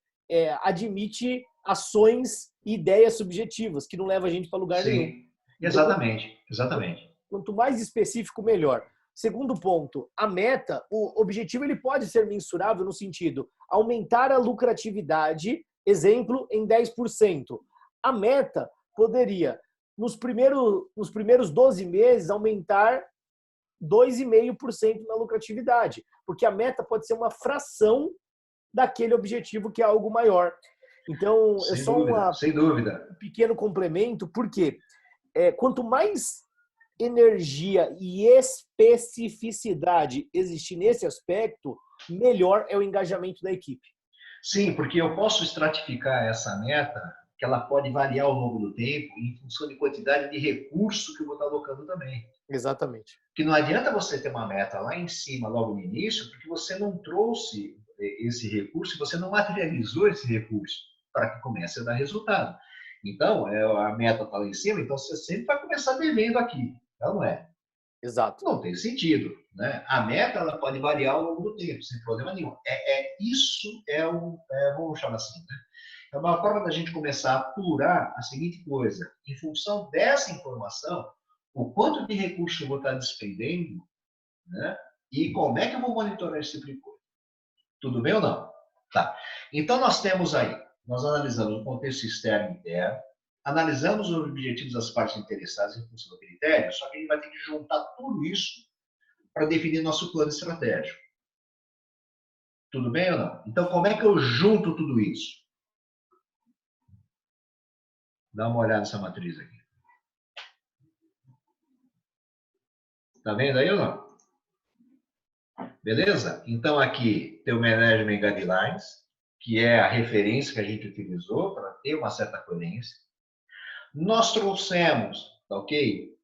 admite ações e ideias subjetivas, que não levam a gente para lugar nenhum. Sim, exatamente, exatamente. Quanto mais específico, melhor. Segundo ponto, a meta, o objetivo ele pode ser mensurável no sentido aumentar a lucratividade, exemplo, em 10%. A meta poderia, nos primeiros 12 meses, aumentar 2,5% na lucratividade. porque a meta pode ser uma fração daquele objetivo que é algo maior. Então, é Sem só dúvida, sem dúvida. um pequeno complemento, porque quanto mais energia e especificidade existir nesse aspecto, melhor é o engajamento da equipe. Sim, porque eu posso estratificar essa meta, que ela pode variar ao longo do tempo, em função de quantidade de recurso que eu vou estar alocando também. Exatamente. Que não adianta você ter uma meta lá em cima, logo no início, porque você não trouxe esse recurso, você não materializou esse recurso para que comece a dar resultado. Então, a meta está lá em cima, então você sempre vai começar devendo aqui. Então, não é? Exato. Não tem sentido. Né? A meta ela pode variar ao longo do tempo, sem problema nenhum. Vamos chamar assim, né? É uma forma da gente começar a apurar a seguinte coisa. Em função dessa informação, o quanto de recurso eu vou estar despendendo, né? E como é que eu vou monitorar esse tipo de coisa. Tudo bem ou não? Tá. Então, nós analisamos o contexto externo e interno, analisamos os objetivos das partes interessadas em função do critério, só que a gente vai ter que juntar tudo isso para definir nosso plano estratégico. Tudo bem ou não? Então, como é que eu junto tudo isso? Dá uma olhada nessa matriz aqui. Tá vendo aí ou não? Beleza? Então, aqui tem o Management Guidelines, que é a referência que a gente utilizou para ter uma certa coerência. Nós trouxemos, tá ok?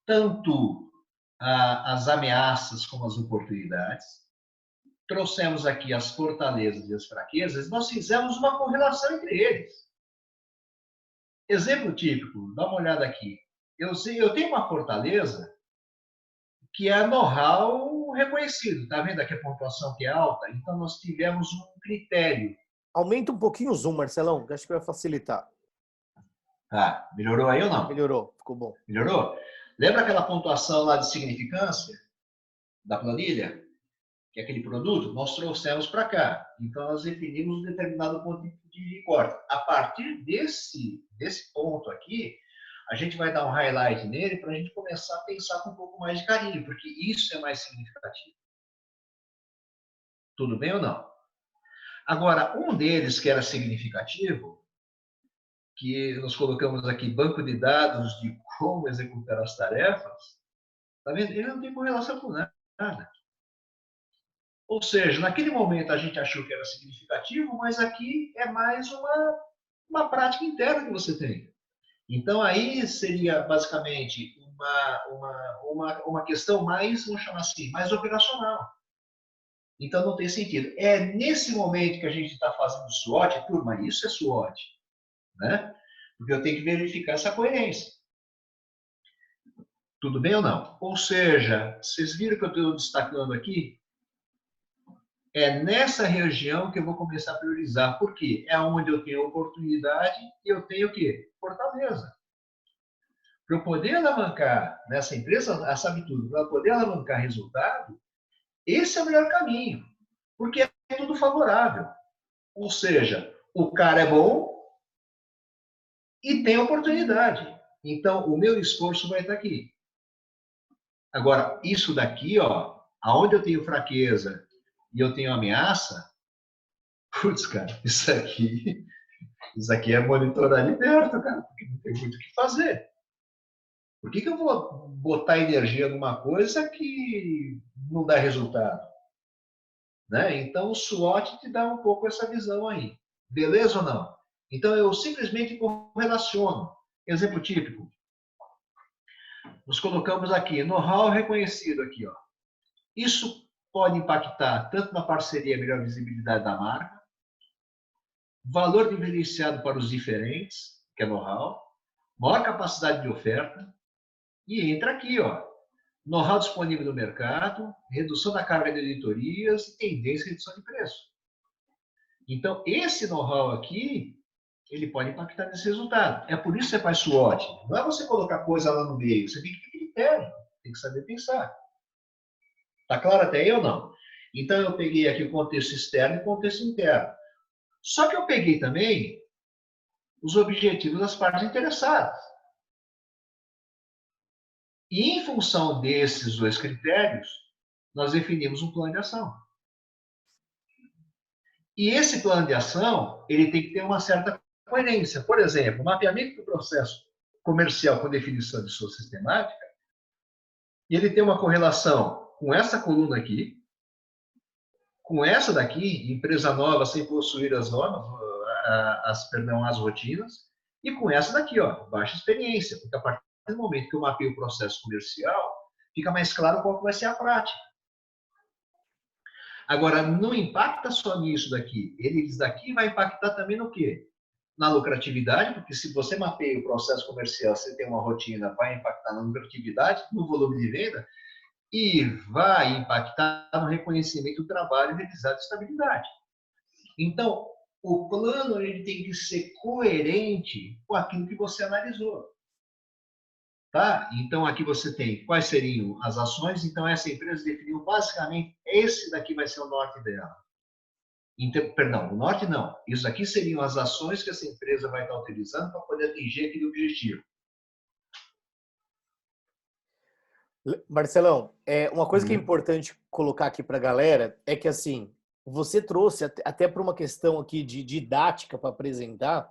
Tanto as ameaças como as oportunidades. Trouxemos aqui as fortalezas e as fraquezas. Nós fizemos uma correlação entre eles. Exemplo típico, dá uma olhada aqui. Eu tenho uma fortaleza que é know-how reconhecido. Está vendo aqui a pontuação que é alta? Então, nós tivemos um critério. Aumenta um pouquinho o zoom, Marcelão, que acho que vai facilitar. Ah, melhorou aí ou não? Melhorou, ficou bom. Melhorou? Lembra aquela pontuação lá de significância da planilha? Que é aquele produto? Nós trouxemos para cá. Então, nós definimos um determinado ponto de corte. A partir desse ponto aqui, a gente vai dar um highlight nele para a gente começar a pensar com um pouco mais de carinho, porque isso é mais significativo. Tudo bem ou não? Agora, um deles que era significativo, que nós colocamos aqui banco de dados de como executar as tarefas, tá vendo? Ele não tem correlação com nada. Ou seja, naquele momento a gente achou que era significativo, mas aqui é mais uma prática interna que você tem. Então, aí seria basicamente uma questão mais, vamos chamar assim, mais operacional. Então, não tem sentido. É nesse momento que a gente está fazendo SWOT, turma, isso é SWOT, né? Porque eu tenho que verificar essa coerência. Tudo bem ou não? Ou seja, vocês viram que eu estou destacando aqui? É nessa região que eu vou começar a priorizar. Por quê? É onde eu tenho oportunidade e eu tenho o quê? Fortaleza. Para eu poder alavancar nessa empresa, sabe tudo, para eu poder alavancar resultado, esse é o melhor caminho. Porque é tudo favorável. Ou seja, o cara é bom e tem oportunidade. Então, o meu esforço vai estar aqui. Agora, isso daqui, ó, aonde eu tenho fraqueza e eu tenho ameaça, putz, cara, isso aqui é monitorar de perto, cara, porque não tem muito o que fazer. Por que eu vou botar energia numa coisa que não dá resultado? Né? Então, o SWOT te dá um pouco essa visão aí. Beleza ou não? Então, eu simplesmente correlaciono. Exemplo típico. Nós colocamos aqui, know-how reconhecido aqui, ó. Isso pode impactar tanto na parceria, melhor visibilidade da marca, valor diferenciado para os diferentes, que é know-how, maior capacidade de oferta, e entra aqui, ó, know-how disponível no mercado, redução da carga de editorias e tendência de redução de preço. Então, esse know-how aqui, ele pode impactar nesse resultado. É por isso que você faz SWOT. Não é você colocar coisa lá no meio, você tem que ter critério, tem que saber pensar. Tá claro até aí ou não? Então, eu peguei aqui o contexto externo e o contexto interno. Só que eu peguei também os objetivos das partes interessadas. E, em função desses dois critérios, nós definimos um plano de ação. E esse plano de ação, ele tem que ter uma certa coerência. Por exemplo, o mapeamento do processo comercial com definição de sua sistemática, ele tem uma correlação com essa coluna aqui, com essa daqui, empresa nova sem possuir as normas, as rotinas, e com essa daqui, ó, baixa experiência, porque a partir do momento que eu mapeio o processo comercial, fica mais claro qual vai ser a prática. Agora, não impacta só nisso daqui. Eles daqui vai impactar também no quê? Na lucratividade, porque se você mapeia o processo comercial, você tem uma rotina, vai impactar na lucratividade, no volume de venda, e vai impactar no reconhecimento do trabalho realizado de estabilidade. Então, o plano ele tem que ser coerente com aquilo que você analisou. Tá? Então, aqui você tem quais seriam as ações. Então, essa empresa definiu basicamente, esse daqui vai ser o norte dela. Então, perdão, o norte não. Isso aqui seriam as ações que essa empresa vai estar utilizando para poder atingir aquele objetivo. Marcelão, uma coisa que é importante colocar aqui para a galera é que, assim, você trouxe, até para uma questão aqui de didática para apresentar,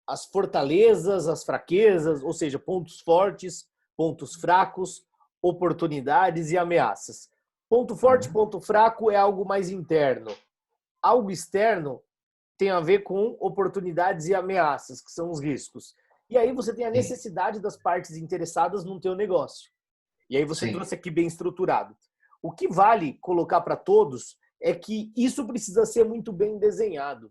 as fortalezas, as fraquezas, ou seja, pontos fortes, pontos fracos, oportunidades e ameaças. Ponto forte, ponto fraco é algo mais interno. Algo externo tem a ver com oportunidades e ameaças, que são os riscos. E aí você tem a necessidade das partes interessadas no teu negócio. E aí você trouxe aqui bem estruturado. O que vale colocar para todos é que isso precisa ser muito bem desenhado.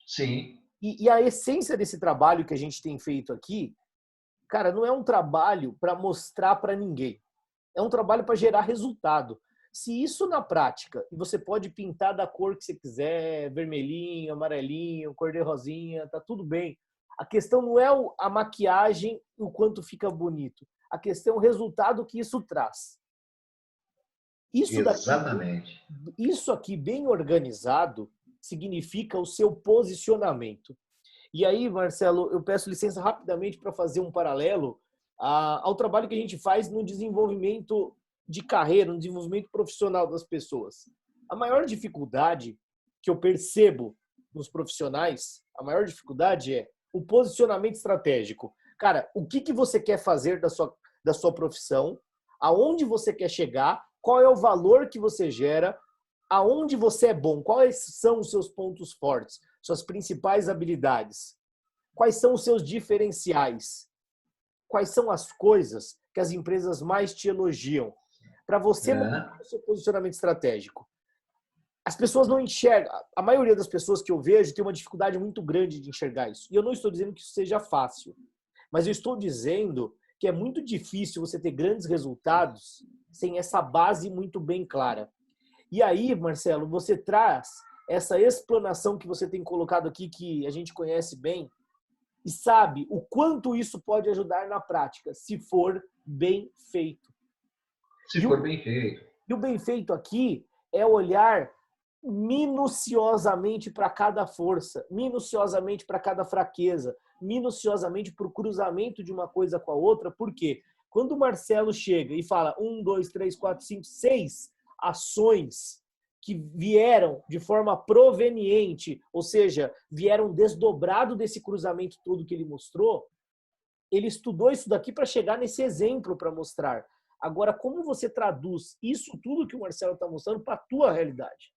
Sim. E a essência desse trabalho que a gente tem feito aqui, cara, não é um trabalho para mostrar para ninguém. É um trabalho para gerar resultado. Se isso na prática, e você pode pintar da cor que você quiser, vermelhinho, amarelinho, cor de rosinha, tá tudo bem. A questão não é a maquiagem e o quanto fica bonito. A questão é o resultado que isso traz. Exatamente. Isso aqui bem organizado significa o seu posicionamento. E aí, Marcelo, eu peço licença rapidamente para fazer um paralelo ao trabalho que a gente faz no desenvolvimento de carreira, no desenvolvimento profissional das pessoas. A maior dificuldade que eu percebo nos profissionais, a maior dificuldade é o posicionamento estratégico. Cara, o que você quer fazer da sua profissão? Aonde você quer chegar? Qual é o valor que você gera? Aonde você é bom? Quais são os seus pontos fortes? Suas principais habilidades? Quais são os seus diferenciais? Quais são as coisas que as empresas mais te elogiam? Para você montar o seu posicionamento estratégico. As pessoas não enxergam. A maioria das pessoas que eu vejo tem uma dificuldade muito grande de enxergar isso. E eu não estou dizendo que isso seja fácil. Mas eu estou dizendo que é muito difícil você ter grandes resultados sem essa base muito bem clara. E aí, Marcelo, você traz essa explanação que você tem colocado aqui, que a gente conhece bem, e sabe o quanto isso pode ajudar na prática, se for bem feito. Se for bem feito. E o bem feito aqui é olhar minuciosamente para cada força, minuciosamente para cada fraqueza, minuciosamente para o cruzamento de uma coisa com a outra. Por quê? Quando o Marcelo chega e fala 1, 2, 3, 4, 5, 6 ações que vieram de forma proveniente, ou seja, vieram desdobrado desse cruzamento todo que ele mostrou, ele estudou isso daqui para chegar nesse exemplo para mostrar. Agora, como você traduz isso tudo que o Marcelo está mostrando para a tua realidade?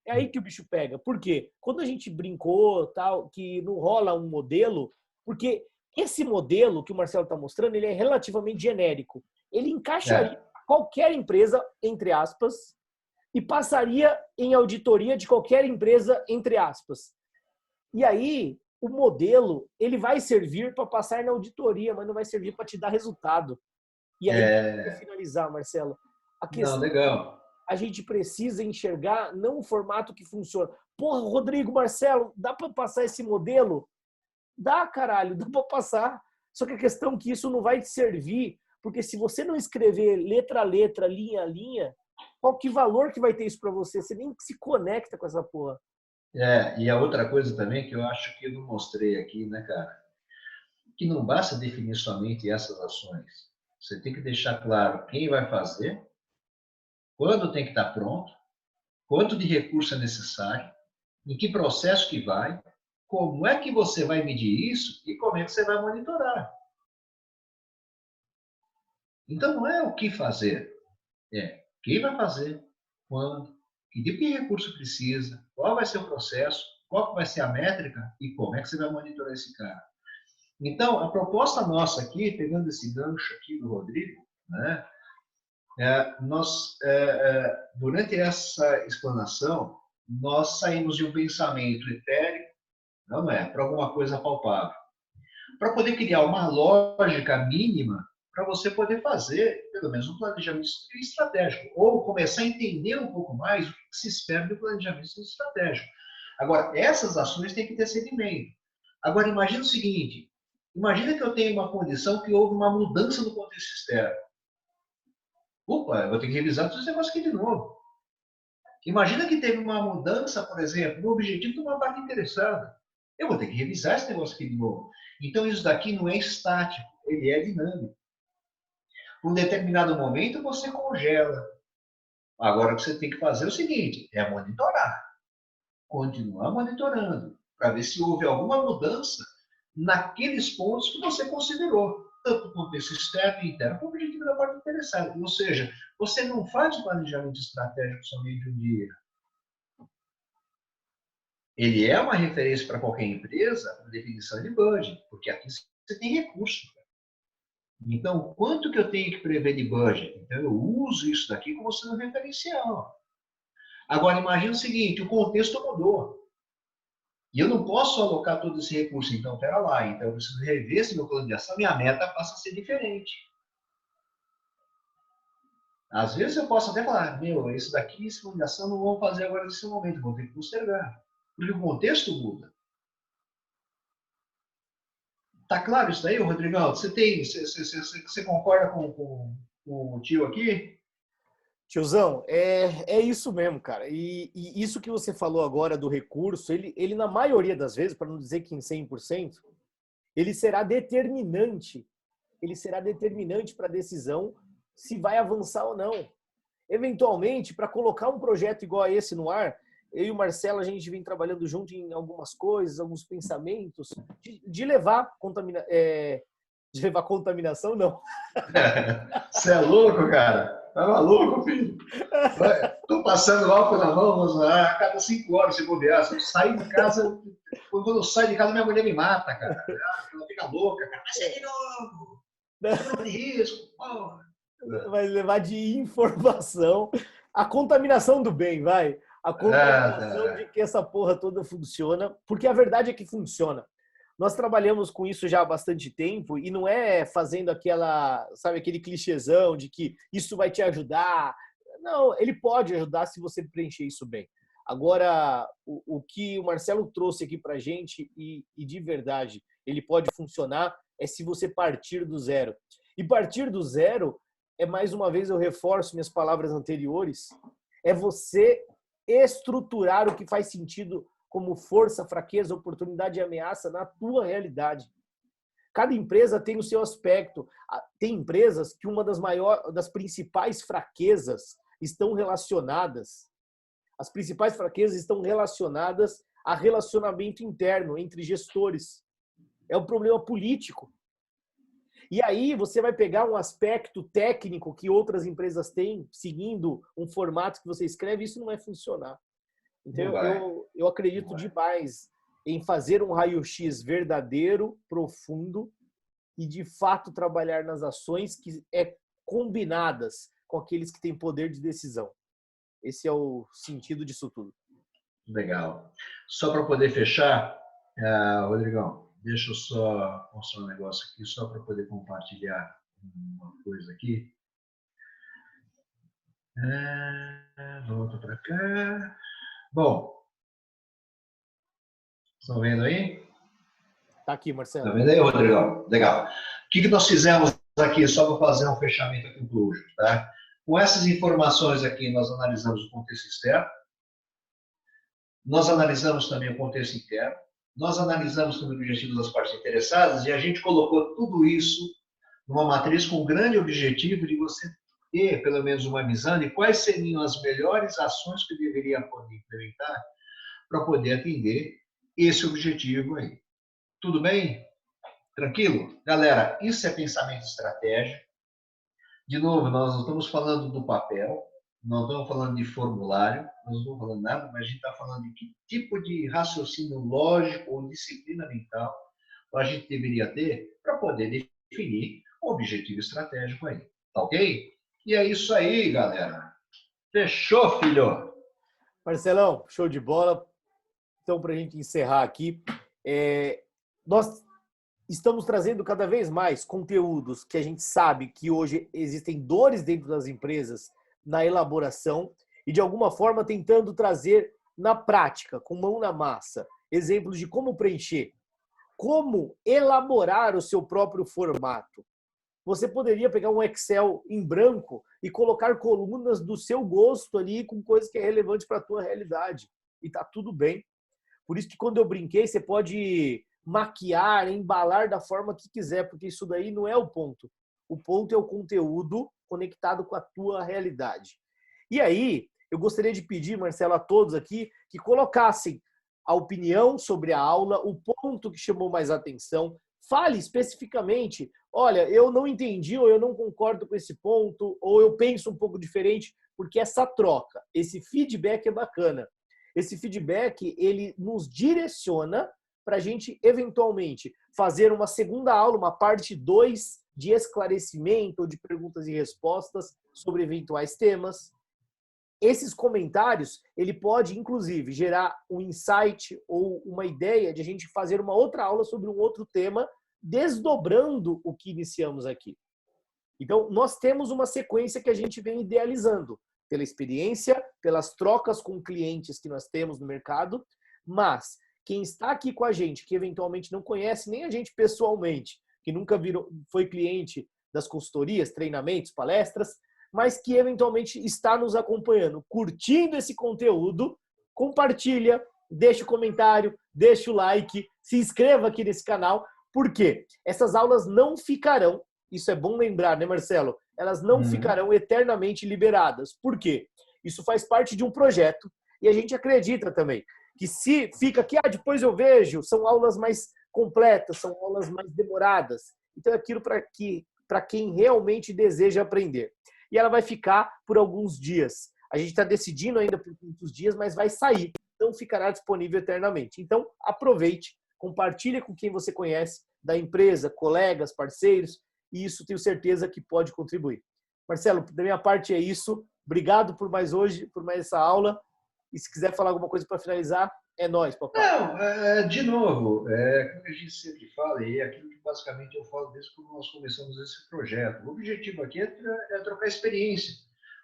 É aí que o bicho pega. Por quê? Quando a gente brincou, tal, que não rola um modelo, porque esse modelo que o Marcelo está mostrando, ele é relativamente genérico. Ele encaixaria qualquer empresa, entre aspas, e passaria em auditoria de qualquer empresa, entre aspas. E aí, o modelo, ele vai servir para passar na auditoria, mas não vai servir para te dar resultado. E aí, para finalizar, Marcelo, a questão legal. A gente precisa enxergar não o formato que funciona. Porra, Rodrigo, Marcelo, dá para passar esse modelo? Dá, caralho, dá para passar. Só que a questão é que isso não vai te servir, porque se você não escrever letra a letra, linha a linha, qual que valor que vai ter isso para você? Você nem se conecta com essa porra. E a outra coisa também que eu acho que eu não mostrei aqui, né, cara? Que não basta definir somente essas ações. Você tem que deixar claro quem vai fazer, quando tem que estar pronto, quanto de recurso é necessário, em que processo que vai, como é que você vai medir isso e como é que você vai monitorar. Então, não é o que fazer, é quem vai fazer, quando, que tipo de recurso precisa, qual vai ser o processo, qual vai ser a métrica e como é que você vai monitorar esse cara. Então, a proposta nossa aqui, pegando esse gancho aqui do Rodrigo, né, durante essa explanação, nós saímos de um pensamento etéreo, não é, para alguma coisa palpável, para poder criar uma lógica mínima para você poder fazer, pelo menos, um planejamento estratégico, ou começar a entender um pouco mais o que se espera do planejamento estratégico. Agora, essas ações têm que ter segmento. Agora, imagina o seguinte, imagina que eu tenho uma condição que houve uma mudança no contexto externo. Opa, eu vou ter que revisar todos os negócios aqui de novo. Imagina que teve uma mudança, por exemplo, no objetivo de uma parte interessada. Eu vou ter que revisar esse negócio aqui de novo. Então, isso daqui não é estático, ele é dinâmico. Por um determinado momento, você congela. Agora, o que você tem que fazer é o seguinte, é monitorar. Continuar monitorando, para ver se houve alguma mudança naqueles pontos que você considerou, tanto do contexto externo e interno, como o objetivo da parte interessada. Ou seja, você não faz o planejamento estratégico somente um dia. Ele é uma referência para qualquer empresa, para definição de budget, porque aqui você tem recurso. Então, quanto que eu tenho que prever de budget? Então, eu uso isso daqui como sendo referencial. Agora, imagine o seguinte, o contexto mudou. E eu não posso alocar todo esse recurso. Então, espera lá. Então, eu preciso rever esse meu plano de ação e a meta passa a ser diferente. Às vezes eu posso até falar, meu, isso daqui, esse plano de ação, não vou fazer agora nesse momento, vou ter que postergar. Porque o contexto muda. Tá claro isso daí, Rodrigão? Você concorda com o tio aqui? Tiozão, é isso mesmo, cara. E isso que você falou agora do recurso, ele na maioria das vezes, para não dizer que em 100%, ele será determinante. Ele será determinante para a decisão se vai avançar ou não. Eventualmente, para colocar um projeto igual a esse no ar, eu e o Marcelo, a gente vem trabalhando junto em algumas coisas, alguns pensamentos, de levar contaminação, não. Você é louco, cara? Tá maluco, filho? Tô passando álcool na mão, a cada 5 horas se bobear. Se eu sair de casa, quando eu saio de casa, minha mulher me mata, cara. Ela fica louca, cara. Vai sair de novo. Grupo de risco. Porra. Vai levar de informação. A contaminação do bem, vai. A contaminação de que essa porra toda funciona. Porque a verdade é que funciona. Nós trabalhamos com isso já há bastante tempo e não é fazendo aquele clichêzão de que isso vai te ajudar. Não, ele pode ajudar se você preencher isso bem. Agora, o que o Marcelo trouxe aqui pra gente e de verdade ele pode funcionar é se você partir do zero. E partir do zero é, mais uma vez, eu reforço minhas palavras anteriores, é você estruturar o que faz sentido como força, fraqueza, oportunidade e ameaça na tua realidade. Cada empresa tem o seu aspecto. Tem empresas que uma das principais fraquezas estão relacionadas. As principais fraquezas estão relacionadas a relacionamento interno entre gestores. É um problema político. E aí você vai pegar um aspecto técnico que outras empresas têm, seguindo um formato que você escreve, isso não vai funcionar. Então, eu acredito demais em fazer um raio-x verdadeiro, profundo e, de fato, trabalhar nas ações que combinadas com aqueles que têm poder de decisão. Esse é o sentido disso tudo. Legal. Só para poder fechar, Rodrigão, deixa eu só mostrar um negócio aqui, só para poder compartilhar uma coisa aqui. Volta para cá. Bom, estão vendo aí? Tá aqui, Marcelo. Está vendo aí, Rodrigão? Legal. O que nós fizemos aqui, só para fazer um fechamento aqui do hoje, tá? Com essas informações aqui, nós analisamos o contexto externo, nós analisamos também o contexto interno, nós analisamos também o objetivo das partes interessadas e a gente colocou tudo isso numa matriz com o grande objetivo de você e, pelo menos, uma visão de quais seriam as melhores ações que eu deveria poder implementar para poder atender esse objetivo aí. Tudo bem? Tranquilo? Galera, isso é pensamento estratégico. De novo, nós não estamos falando do papel, não estamos falando de formulário, nós não estamos falando nada, mas a gente está falando de que tipo de raciocínio lógico ou disciplina mental a gente deveria ter para poder definir o objetivo estratégico aí. Tá ok? E é isso aí, galera. Fechou, filho? Marcelão, show de bola. Então, para a gente encerrar aqui, nós estamos trazendo cada vez mais conteúdos que a gente sabe que hoje existem dores dentro das empresas na elaboração e, de alguma forma, tentando trazer na prática, com mão na massa, exemplos de como preencher, como elaborar o seu próprio formato. Você poderia pegar um Excel em branco e colocar colunas do seu gosto ali com coisas que é relevante para a tua realidade. E tá tudo bem. Por isso que quando eu brinquei, você pode maquiar, embalar da forma que quiser, porque isso daí não é o ponto. O ponto é o conteúdo conectado com a tua realidade. E aí, eu gostaria de pedir, Marcelo, a todos aqui que colocassem a opinião sobre a aula, o ponto que chamou mais atenção. Fale especificamente, olha, eu não entendi ou eu não concordo com esse ponto, ou eu penso um pouco diferente, porque essa troca, esse feedback é bacana. Esse feedback, ele nos direciona para a gente, eventualmente, fazer uma segunda aula, uma parte 2 de esclarecimento ou de perguntas e respostas sobre eventuais temas. Esses comentários, ele pode, inclusive, gerar um insight ou uma ideia de a gente fazer uma outra aula sobre um outro tema, desdobrando o que iniciamos aqui. Então, nós temos uma sequência que a gente vem idealizando, pela experiência, pelas trocas com clientes que nós temos no mercado, mas quem está aqui com a gente, que eventualmente não conhece nem a gente pessoalmente, que nunca foi cliente das consultorias, treinamentos, palestras, mas que eventualmente está nos acompanhando, curtindo esse conteúdo, compartilha, deixa o comentário, deixa o like, se inscreva aqui nesse canal, porque essas aulas não ficarão, isso é bom lembrar, né, Marcelo? Elas não ficarão eternamente liberadas. Por quê? Isso faz parte de um projeto e a gente acredita também que se fica aqui, depois eu vejo, são aulas mais completas, são aulas mais demoradas. Então é aquilo para quem realmente deseja aprender. E ela vai ficar por alguns dias. A gente está decidindo ainda por quantos dias, mas vai sair. Não ficará disponível eternamente. Então, aproveite, compartilhe com quem você conhece, da empresa, colegas, parceiros, e isso tenho certeza que pode contribuir. Marcelo, da minha parte é isso. Obrigado por mais hoje, por mais essa aula. E se quiser falar alguma coisa para finalizar, é nóis, papai. Não, de novo, como a gente sempre fala, e é aquilo que basicamente eu falo desde que nós começamos esse projeto. O objetivo aqui é trocar experiência,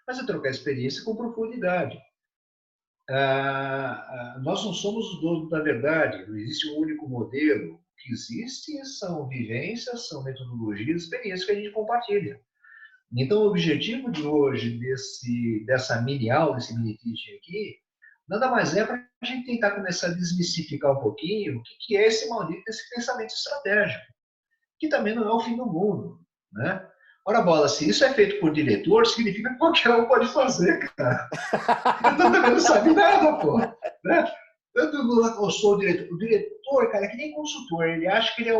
mas é trocar experiência com profundidade. Nós não somos os donos da verdade, não existe um único modelo. O que existe são vivências, são metodologias, experiências que a gente compartilha. Então, o objetivo de hoje, dessa mini aula, desse mini teaching aqui, nada mais é para a gente tentar começar a desmistificar um pouquinho o que é esse maldito, esse pensamento estratégico, que também não é o fim do mundo, né? Ora, bola, se isso é feito por diretor, significa que qualquer um pode fazer, cara. Eu também não sabe nada, pô. Né? Eu sou o diretor, cara, é que nem consultor, ele acha que ele é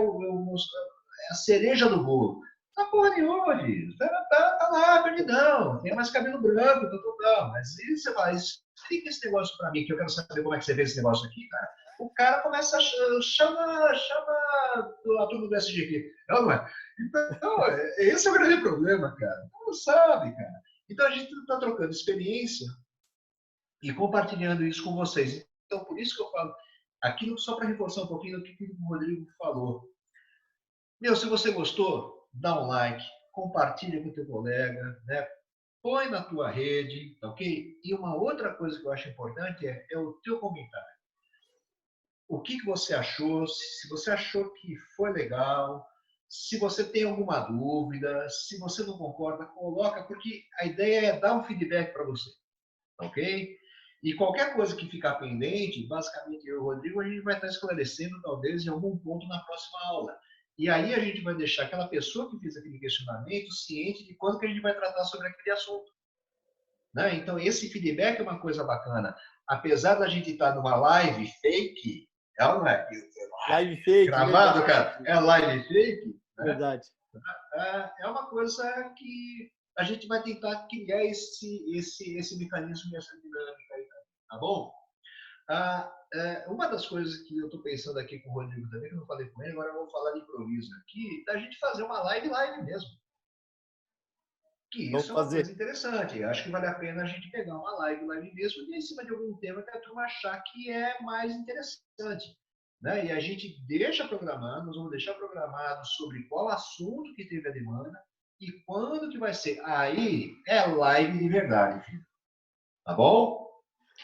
a cereja do bolo. Tá porra nenhuma, filho. Tá lá, perdidão. Tem mais cabelo branco, total. Mas e você fala, explica esse negócio pra mim, que eu quero saber como é que você vê esse negócio aqui, cara. O cara começa chama a turma do SG aqui. Não é? Então, esse é o grande problema, cara. Não sabe, cara. Então a gente está trocando experiência e compartilhando isso com vocês. Então, por isso que eu falo, aquilo só para reforçar um pouquinho do que o Rodrigo falou. Meu, se você gostou, dá um like, compartilha com o teu colega, né? Põe na tua rede, tá ok? E uma outra coisa que eu acho importante é o teu comentário. O que você achou? Se você achou que foi legal, se você tem alguma dúvida, se você não concorda, coloca, porque a ideia é dar um feedback para você, tá ok? E qualquer coisa que ficar pendente, basicamente eu e o Rodrigo, a gente vai estar esclarecendo talvez em algum ponto na próxima aula. E aí a gente vai deixar aquela pessoa que fez aquele questionamento ciente de quando que a gente vai tratar sobre aquele assunto. Né? Então, esse feedback é uma coisa bacana. Apesar da gente estar numa live fake, ela não é Live fake. gravado, Verdade. cara, é live fake, né? Verdade. É uma coisa que a gente vai tentar criar esse mecanismo e essa dinâmica aí, tá bom? Uma das coisas que eu estou pensando aqui com o Rodrigo também, que eu não falei com ele, agora eu vou falar de improviso aqui, da gente fazer uma live mesmo. Que isso é uma coisa interessante. Acho que vale a pena a gente pegar uma live mesmo e em cima de algum tema que a turma achar que é mais interessante. Né? E a gente deixa programado, nós vamos deixar programado sobre qual assunto que teve a demanda e quando que vai ser. Aí é live de verdade, filho. Tá bom?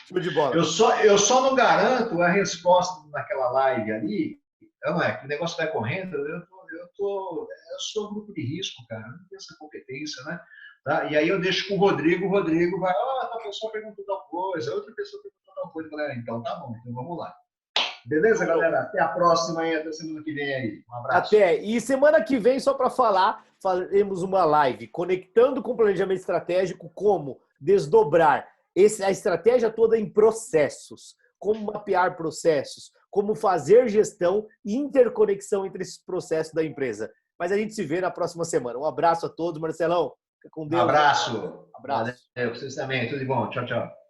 Show de bola. Eu só não garanto a resposta naquela live ali. Não é que o negócio vai correndo, eu sou um grupo de risco, cara. Eu não tenho essa competência, né? Tá? E aí eu deixo com o Rodrigo vai, tal pessoa perguntou tal coisa, outra pessoa perguntou tal coisa. Galera, então tá bom, então vamos lá. Beleza, galera? Até a próxima aí, até semana que vem aí. Um abraço. Até. E semana que vem, só para falar, faremos uma live conectando com o planejamento estratégico, como desdobrar a estratégia toda em processos, como mapear processos, como fazer gestão e interconexão entre esses processos da empresa. Mas a gente se vê na próxima semana. Um abraço a todos, Marcelão. Fica com Deus. Um abraço. Abraço. Valeu, vocês também. Tudo de bom. Tchau, tchau.